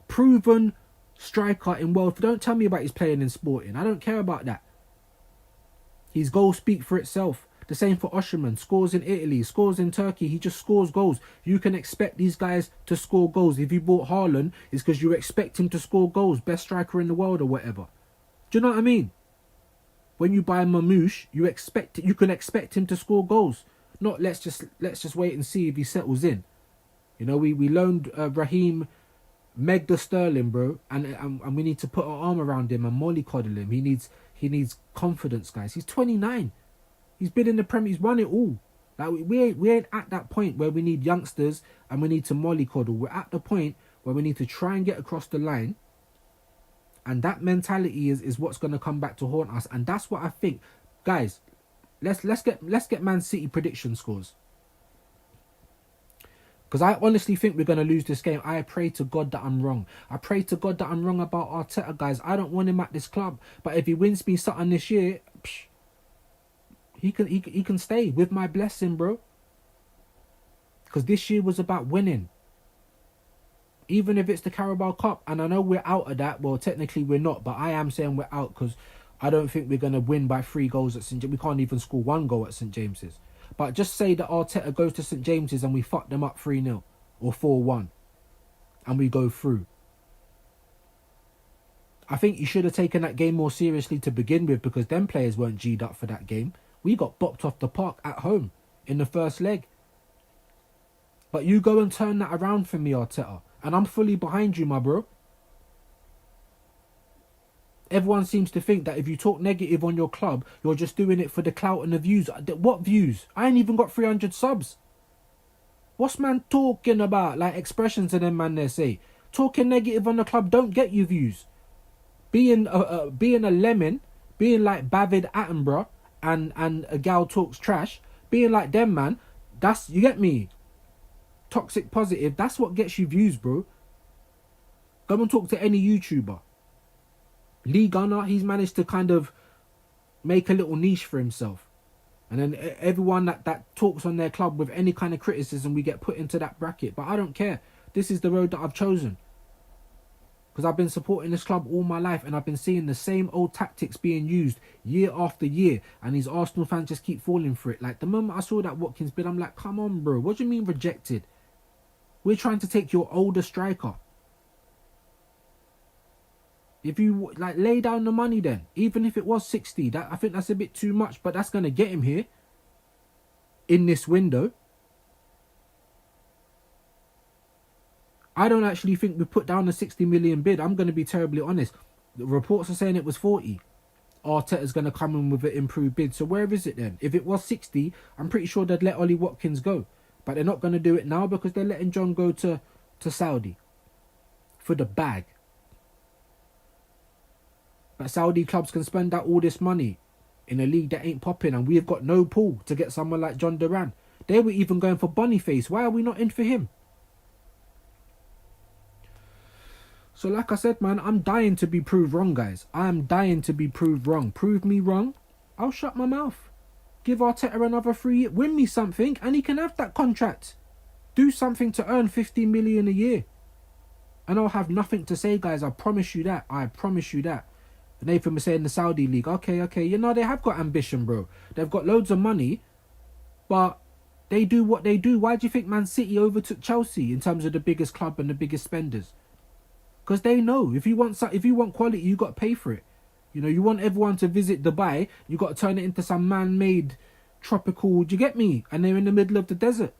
Proven striker in world. Don't tell me about his playing in Sporting. I don't care about that. His goals speak for itself. The same for Osherman. Scores in Italy, scores in Turkey. He just scores goals. You can expect these guys to score goals. If you bought Haaland, it's because you expect him to score goals. Best striker in the world or whatever. Do you know what I mean? When you buy Mamouche, you can expect him to score goals. Not let's just wait and see if he settles in. You know, we loaned Raheem Megda Sterling, bro, and we need to put our arm around him and mollycoddle him. He needs confidence, guys. He's 29. He's been in the Premier. He's won it all. Like we ain't at that point where we need youngsters and we need to mollycoddle. We're at the point where we need to try and get across the line. And that mentality is what's going to come back to haunt us. And that's what I think, guys. Let's get Man City prediction scores. Because I honestly think we're going to lose this game. I pray to God that I'm wrong. I pray to God that I'm wrong about Arteta, guys. I don't want him at this club. But if he wins me something this year, he can stay with my blessing, bro. Because this year was about winning. Even if it's the Carabao Cup. And I know we're out of that. Well, technically we're not. But I am saying we're out because I don't think we're going to win by 3 goals at St. James. We can't even score 1 goal at St. James's. But just say that Arteta goes to St. James's and we fuck them up 3-0 or 4-1 and we go through. I think you should have taken that game more seriously to begin with, because them players weren't G'd up for that game. We got bopped off the park at home in the first leg. But you go and turn that around for me, Arteta. And I'm fully behind you, my bro. Everyone seems to think that if you talk negative on your club, you're just doing it for the clout and the views. What views? I ain't even got 300 subs. What's man talking about? Like expressions of them man there say. Talking negative on the club don't get you views. Being a lemon, being like David Attenborough and a gal talks trash, being like them, man, that's, you get me? Toxic positive, that's what gets you views, bro. Go and talk to any YouTuber. Lee Gunner, he's managed to kind of make a little niche for himself. And then everyone that talks on their club with any kind of criticism, we get put into that bracket. But I don't care. This is the road that I've chosen. Because I've been supporting this club all my life and I've been seeing the same old tactics being used year after year. And these Arsenal fans just keep falling for it. Like the moment I saw that Watkins bid, I'm like, come on, bro. What do you mean rejected? We're trying to take your older striker. If you like lay down the money then, even if it was 60, that I think that's a bit too much, but that's going to get him here in this window. I don't actually think we put down a 60 million bid. I'm going to be terribly honest. The reports are saying it was 40. Arteta's going to come in with an improved bid. So where is it then? If it was 60, I'm pretty sure they'd let Ollie Watkins go. But they're not going to do it now because they're letting John go to Saudi for the bag. But Saudi clubs can spend out all this money in a league that ain't popping, and we've got no pull to get someone like John Duran. They were even going for Boniface. Why are we not in for him? So like I said, man, I'm dying to be proved wrong, guys. I am dying to be proved wrong. Prove me wrong, I'll shut my mouth. Give Arteta another 3 years, win me something, and he can have that contract. Do something to earn 50 million a year. And I'll have nothing to say, guys. I promise you that. I promise you that. Nathan was saying the Saudi League. Okay. You know, they have got ambition, bro. They've got loads of money, but they do what they do. Why do you think Man City overtook Chelsea in terms of the biggest club and the biggest spenders? Because they know if you want quality, you got to pay for it. You know, you want everyone to visit Dubai, you got to turn it into some man-made tropical. Do you get me? And they're in the middle of the desert.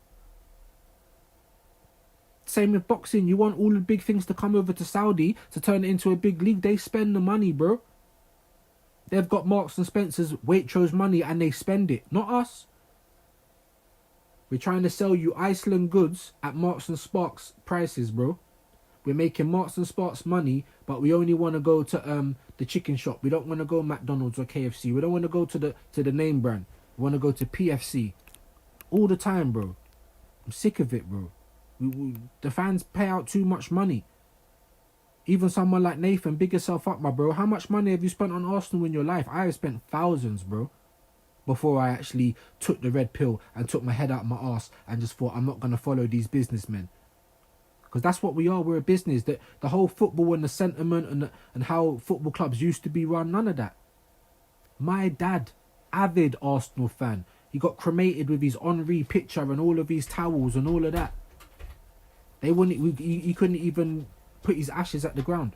Same with boxing. You want all the big things to come over to Saudi to turn it into a big league. They spend the money, bro. They've got Marks and Spencer's, Waitrose money, and they spend it. Not us. We're trying to sell you Iceland goods at Marks and Sparks prices, bro. We're making Marks and Sparks money, but we only want to go to the chicken shop. We don't want to go McDonald's or KFC. We don't want to go to the name brand. We want to go to PFC all the time, bro. I'm sick of it, bro. The fans pay out too much money. Even someone like Nathan, big yourself up, my bro. How much money have you spent on Arsenal in your life? I have spent thousands, bro, before I actually took the red pill and took my head out of my arse and just thought, I'm not going to follow these businessmen. Because that's what we are. We're a business. The whole football and the sentiment and how football clubs used to be run, none of that. My dad, avid Arsenal fan. He got cremated with his Henri picture and all of his towels and all of that. He couldn't even put his ashes at the ground.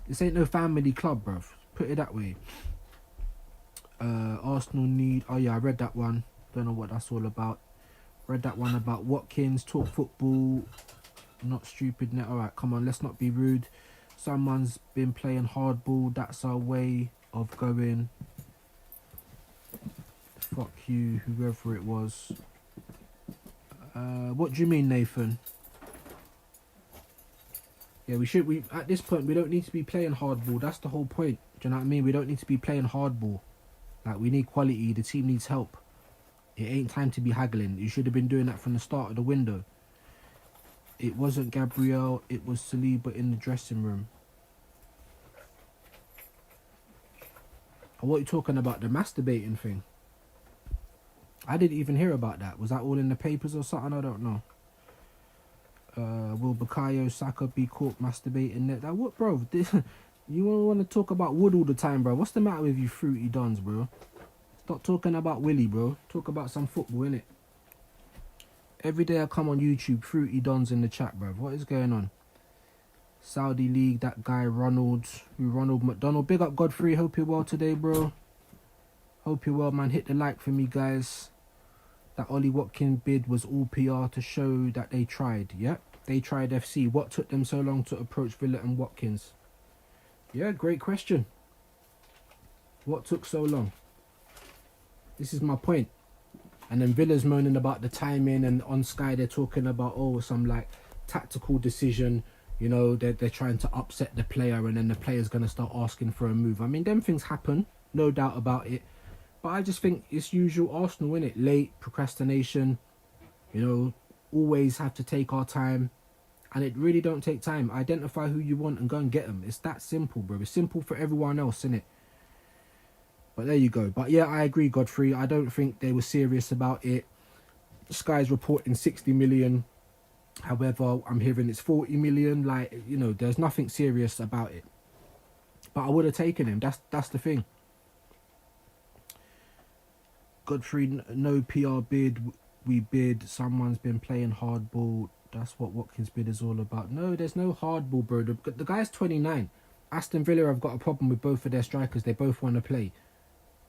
This ain't no family club, bruv. Put it that way. Arsenal need... Oh yeah, I read that one. Don't know what that's all about. Read that one about Watkins, talk football, not stupid net. Alright, come on, let's not be rude. Someone's been playing hardball, that's our way of going. Fuck you, whoever it was. What do you mean, Nathan? Yeah, we at this point, we don't need to be playing hardball. That's the whole point. Do you know what I mean? We don't need to be playing hardball. Like, we need quality. The team needs help. It ain't time to be haggling. You should have been doing that from the start of the window. It wasn't Gabriel, it was Saliba in the dressing room. What are you talking about? The masturbating thing? I didn't even hear about that. Was that all in the papers or something? I don't know. Will Bukayo Saka be caught masturbating? That what, bro? You want to talk about Wood all the time, bro? What's the matter with you fruity dons, bro? Stop talking about Willie, bro. Talk about some football, innit? Every day I come on YouTube, fruity dons in the chat, bro. What is going on? Saudi League, that guy Ronald McDonald. Big up Godfrey. Hope you're well today, bro. Hope you're well, man. Hit the like for me, guys. That Ollie Watkins bid was all PR to show that they tried. Yep, they tried FC. What took them so long to approach Villa and Watkins? Yeah, great question. What took so long? This is my point. And then Villa's moaning about the timing, and on Sky they're talking about, oh, some like tactical decision. You know, they're trying to upset the player, and then the player's going to start asking for a move. I mean, them things happen, no doubt about it. But I just think it's usual Arsenal, innit? Late, procrastination, you know, always have to take our time. And it really don't take time. Identify who you want and go and get them. It's that simple, bro. It's simple for everyone else, innit? But there you go. But yeah, I agree, Godfrey. I don't think they were serious about it. Sky's reporting 60 million. However, I'm hearing it's 40 million. Like, you know, there's nothing serious about it. But I would have taken him. That's the thing. Godfrey, no PR bid. We bid. Someone's been playing hardball. That's what Watkins bid is all about. No, there's no hardball, bro. The guy's 29. Aston Villa have got a problem with both of their strikers. They both want to play.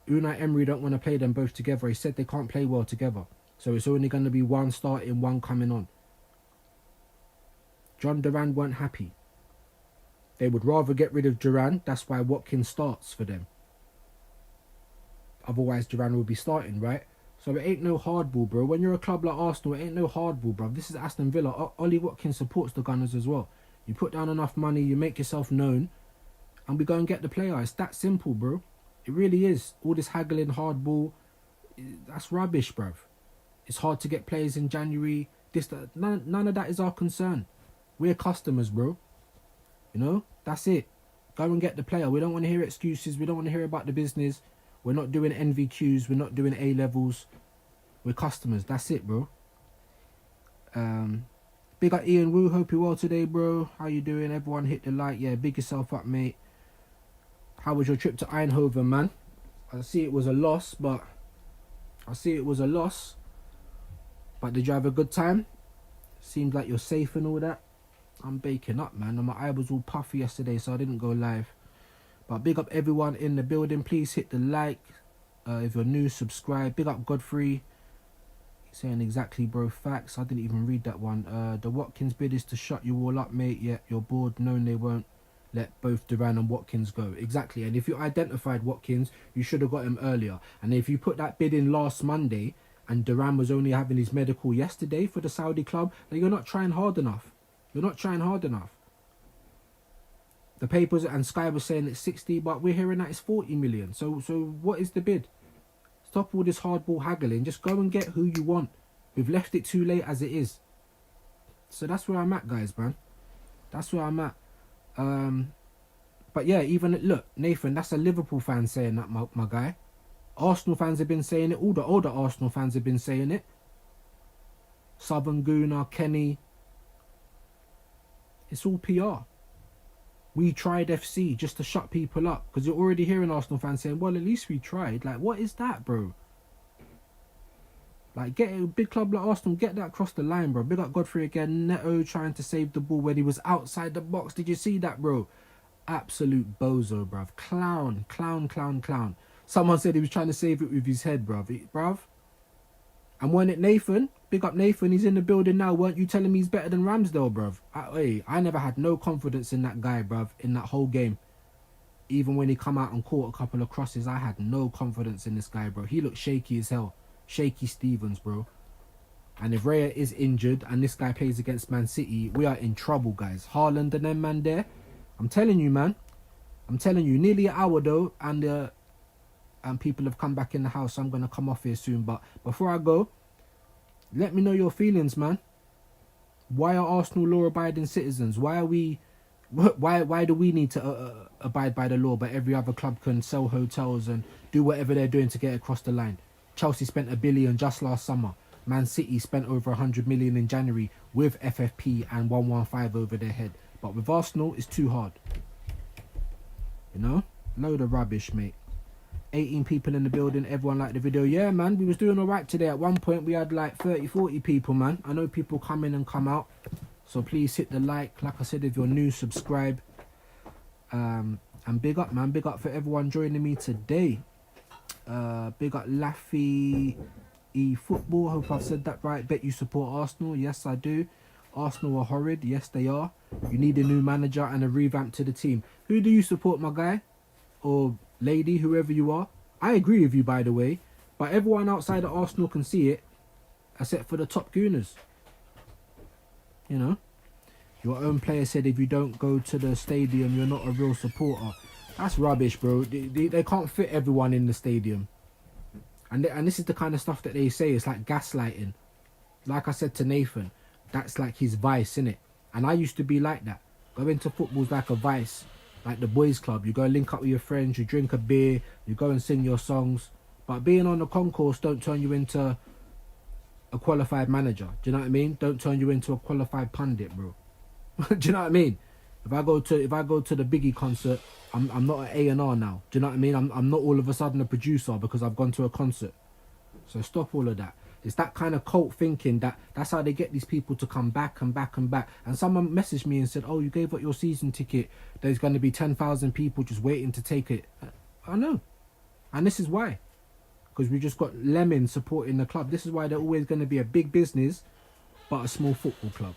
Unai Emery don't want to play them both together. He said they can't play well together. So it's only going to be one starting, one coming on. John Duran weren't happy. They would rather get rid of Duran. That's why Watkins starts for them. Otherwise, Duran will be starting, right? So it ain't no hardball, bro. When you're a club like Arsenal, it ain't no hardball, bro. This is Aston Villa. Ollie Watkins supports the Gunners as well. You put down enough money, you make yourself known, and we go and get the player. It's that simple, bro. It really is. All this haggling, hardball, that's rubbish, bruv. It's hard to get players in January. None of that is our concern. We're customers, bro. You know? That's it. Go and get the player. We don't want to hear excuses. We don't want to hear about the business. We're not doing NVQs. We're not doing A-levels. We're customers. That's it, bro. Big up Ian Wu. Hope you're well today, bro. How you doing? Everyone hit the like. Yeah, big yourself up, mate. How was your trip to Eindhoven, man? I see it was a loss, but... But did you have a good time? Seems like you're safe and all that. I'm baking up, man. And my eye was all puffy yesterday, so I didn't go live. But big up everyone in the building. Please hit the like. If you're new, subscribe. Big up Godfrey. He's saying exactly, bro. Facts. I didn't even read that one. The Watkins bid is to shut you all up, mate. Yeah, you're bored. No, they won't let both Duran and Watkins go. Exactly. And if you identified Watkins, you should have got him earlier. And if you put that bid in last Monday and Duran was only having his medical yesterday for the Saudi club, then you're not trying hard enough. You're not trying hard enough. The papers and Sky was saying it's 60, but we're hearing that it's 40 million. So what is the bid? Stop all this hardball haggling. Just go and get who you want. We've left it too late as it is. So that's where I'm at, guys, man. That's where I'm at. But yeah, even look, Nathan, that's a Liverpool fan saying that, my guy. Arsenal fans have been saying it. All the older Arsenal fans have been saying it. Southern Gooner, Kenny. It's all PR. We tried FC just to shut people up. Because you're already hearing Arsenal fans saying, well, at least we tried. Like, what is that, bro? Like, get a big club like Arsenal, get that across the line, bro. Big up Godfrey again. Neto trying to save the ball when he was outside the box. Did you see that, bro? Absolute bozo, bruv. Clown, clown, clown, clown. Someone said he was trying to save it with his head, bruv. And when it Nathan, big up Nathan, he's in the building now. Weren't you telling me he's better than Ramsdale, bruv? I never had no confidence in that guy, bruv, in that whole game. Even when he come out and caught a couple of crosses, I had no confidence in this guy, bro. He looked shaky as hell. Shaky Stevens, bro. And if Raya is injured and this guy plays against Man City, we are in trouble, guys. Haaland and them, man, there. I'm telling you, man. I'm telling you, nearly an hour, though, and people have come back in the house, so I'm going to come off here soon. But before I go, let me know your feelings, man. Why are Arsenal law-abiding citizens? Why are we... Why do we need to abide by the law, but every other club can sell hotels and do whatever they're doing to get across the line? Chelsea spent $1 billion just last summer. Man City spent over 100 million in January with FFP and 115 over their head. But with Arsenal, it's too hard. You know? Load of rubbish, mate. 18 people in the building. Everyone liked the video. Yeah, man, we was doing all right today. At one point, we had like 30, 40 people, man. I know people come in and come out. So please hit the like. Like I said, if you're new, subscribe. And big up, man. Big up for everyone joining me today. Big up Laffy eFootball. Hope I've said that right. Bet you support Arsenal. Yes, I do. Arsenal are horrid. Yes, they are. You need a new manager and a revamp to the team. Who do you support, my guy? Or lady, whoever you are? I agree with you, by the way. But everyone outside of Arsenal can see it. Except for the top gooners. You know? Your own player said if you don't go to the stadium, you're not a real supporter. That's rubbish, bro. They can't fit everyone in the stadium. And this is the kind of stuff that they say. It's like gaslighting. Like I said to Nathan, that's like his vice, innit? And I used to be like that. Going to football's like a vice. Like the boys club. You go link up with your friends, you drink a beer, you go and sing your songs. But being on the concourse don't turn you into a qualified manager. Do you know what I mean? Don't turn you into a qualified pundit, bro. Do you know what I mean? If I go to the Biggie concert, I'm not an A&R now. Do you know what I mean? I'm not all of a sudden a producer because I've gone to a concert. So stop all of that. It's that kind of cult thinking that's how they get these people to come back and back and back. And someone messaged me and said, oh, you gave up your season ticket. There's going to be 10,000 people just waiting to take it. I know. And this is why. Because we just got Lemon supporting the club. This is why they're always going to be a big business, but a small football club.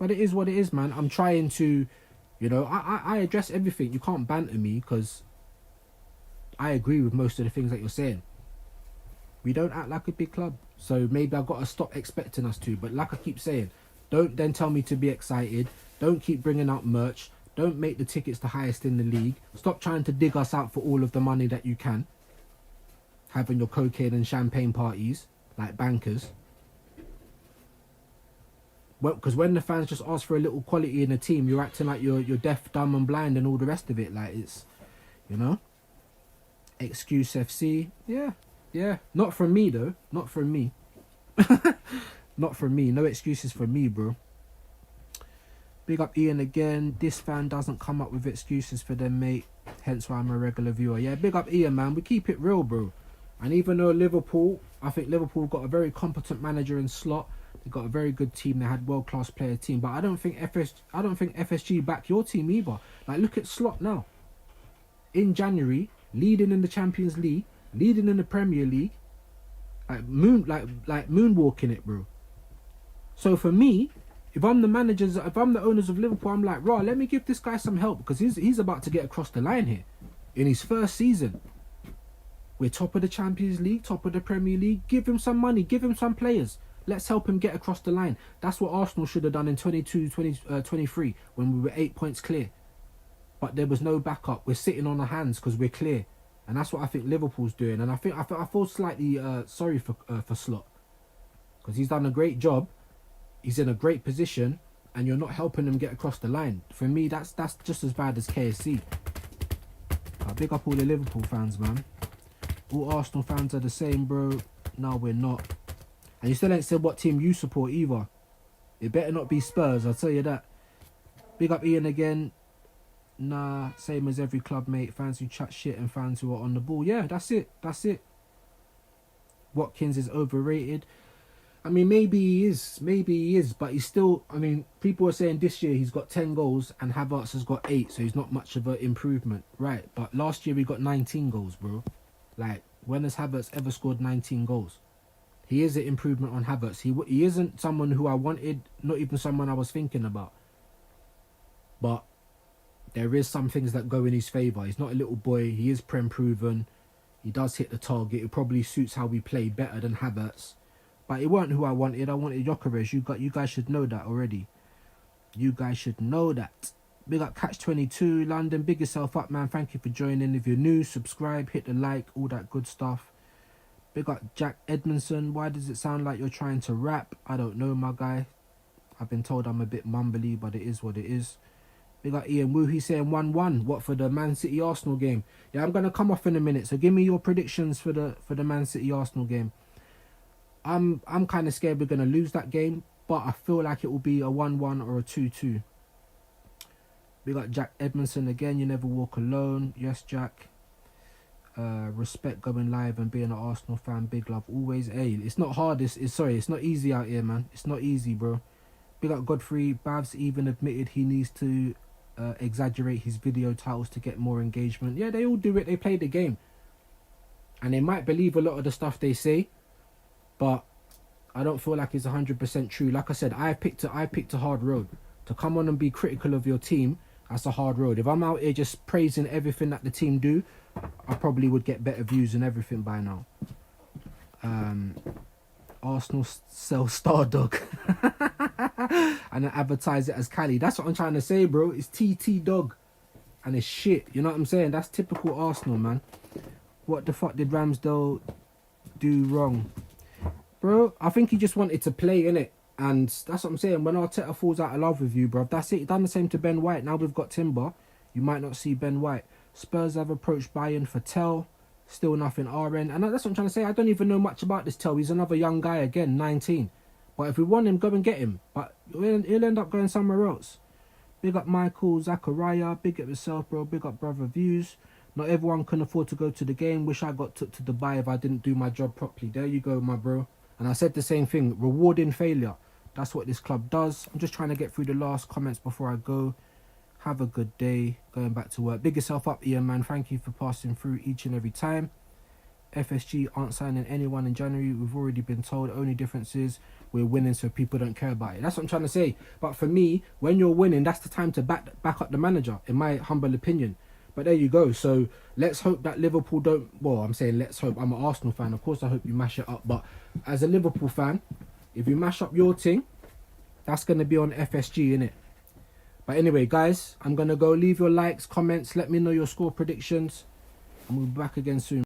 But it is what it is, man. I'm trying to, you know, I address everything. You can't banter me because I agree with most of the things that you're saying. We don't act like a big club. So maybe I've got to stop expecting us to. But like I keep saying, don't then tell me to be excited. Don't keep bringing out merch. Don't make the tickets the highest in the league. Stop trying to dig us out for all of the money that you can. Having your cocaine and champagne parties like bankers. Well, because when the fans just ask for a little quality in the team, you're acting like you're deaf, dumb and blind and all the rest of it. Like it's, you know. Excuse FC. Yeah. Not from me though. Not from me. Not from me. No excuses for me, bro. Big up Ian again. This fan doesn't come up with excuses for them, mate. Hence why I'm a regular viewer. Yeah, big up Ian, man. We keep it real, bro. And even though Liverpool, I think Liverpool got a very competent manager in Slot. They got a very good team. They had world-class player team, but I don't think FSG back your team either. Like, look at Slot now. In January, leading in the Champions League, leading in the Premier League, like moonwalking it, bro. So for me, if I'm the owners of Liverpool, I'm like, let me give this guy some help, because he's about to get across the line here in his first season. We're top of the Champions League, top of the Premier League. Give him some money, give him some players. Let's help him get across the line. That's what Arsenal should have done in 23 when we were 8 points clear. But there was no backup. We're sitting on our hands because we're clear. And that's what I think Liverpool's doing. And I feel slightly sorry for Slot, because he's done a great job. He's in a great position, and you're not helping him get across the line. For me, that's just as bad as KSC. Big up all the Liverpool fans, man. All Arsenal fans are the same, bro. No, we're not. And you still ain't said what team you support either. It better not be Spurs, I'll tell you that. Big up Ian again. Nah, same as every club, mate. Fans who chat shit and fans who are on the ball. Yeah, that's it. Watkins is overrated. I mean, maybe he is, but he's still, I mean, people are saying this year he's got 10 goals and Havertz has got 8, so he's not much of an improvement. Right, but last year we got 19 goals, bro. Like, when has Havertz ever scored 19 goals? He is an improvement on Havertz. He isn't someone who I wanted, not even someone I was thinking about. But there is some things that go in his favour. He's not a little boy. He is Prem proven. He does hit the target. It probably suits how we play better than Havertz. But it weren't who I wanted. I wanted Gyökeres. You guys should know that already. You guys should know that. Big up Catch22 London. Big yourself up, man. Thank you for joining. If you're new, subscribe, hit the like, all that good stuff. Big up Jack Edmondson. Why does it sound like you're trying to rap? I don't know, my guy. I've been told I'm a bit mumbly, but it is what it is. Big up Ian Wu. He's saying 1-1. What, for the Man City Arsenal game? Yeah, I'm gonna come off in a minute. So give me your predictions for the Man City Arsenal game. I'm kind of scared we're gonna lose that game, but I feel like it will be a 1-1 or a 2-2. We got Jack Edmondson again. You never walk alone. Yes, Jack. Respect going live and being an Arsenal fan. Big love always. Hey, it's not hard. It's not easy out here, man. It's not easy, bro. Big up Godfrey. Babs even admitted he needs to exaggerate his video titles to get more engagement. Yeah, they all do it. They play the game, and they might believe a lot of the stuff they say, but I don't feel like it's 100% true. Like I said, I picked a hard road. To come on and be critical of your team, that's a hard road. If I'm out here just praising everything that the team do, I probably would get better views and everything by now. Arsenal sell Stardog and then advertise it as Cali. That's what I'm trying to say, bro. It's TT Dog and it's shit. You know what I'm saying? That's typical Arsenal, man. What the fuck did Ramsdale do wrong? Bro, I think he just wanted to play, innit? And that's what I'm saying. When Arteta falls out of love with you, bro, that's it. He done the same to Ben White. Now we've got Timber. You might not see Ben White. Spurs have approached Bayern for Tell. Still nothing RN. And that's what I'm trying to say. I don't even know much about this Tell. He's another young guy again, 19. But if we want him, go and get him. But he'll end up going somewhere else. Big up Michael, Zachariah. Big up yourself, bro. Big up Brother Views. Not everyone can afford to go to the game. Wish I got took to Dubai if I didn't do my job properly. There you go, my bro. And I said the same thing. Rewarding failure. That's what this club does. I'm just trying to get through the last comments before I go. Have a good day. Going back to work. Big yourself up, Ian, man. Thank you for passing through each and every time. FSG aren't signing anyone in January. We've already been told. The only difference is we're winning, so people don't care about it. That's what I'm trying to say. But for me, when you're winning, that's the time to back up the manager, in my humble opinion. But there you go. So let's hope that Liverpool don't... Well, I'm saying let's hope. I'm an Arsenal fan. Of course, I hope you mash it up. But as a Liverpool fan, if you mash up your thing, that's going to be on FSG, innit? But anyway, guys, I'm going to go. Leave your likes, comments. Let me know your score predictions. And we'll be back again soon.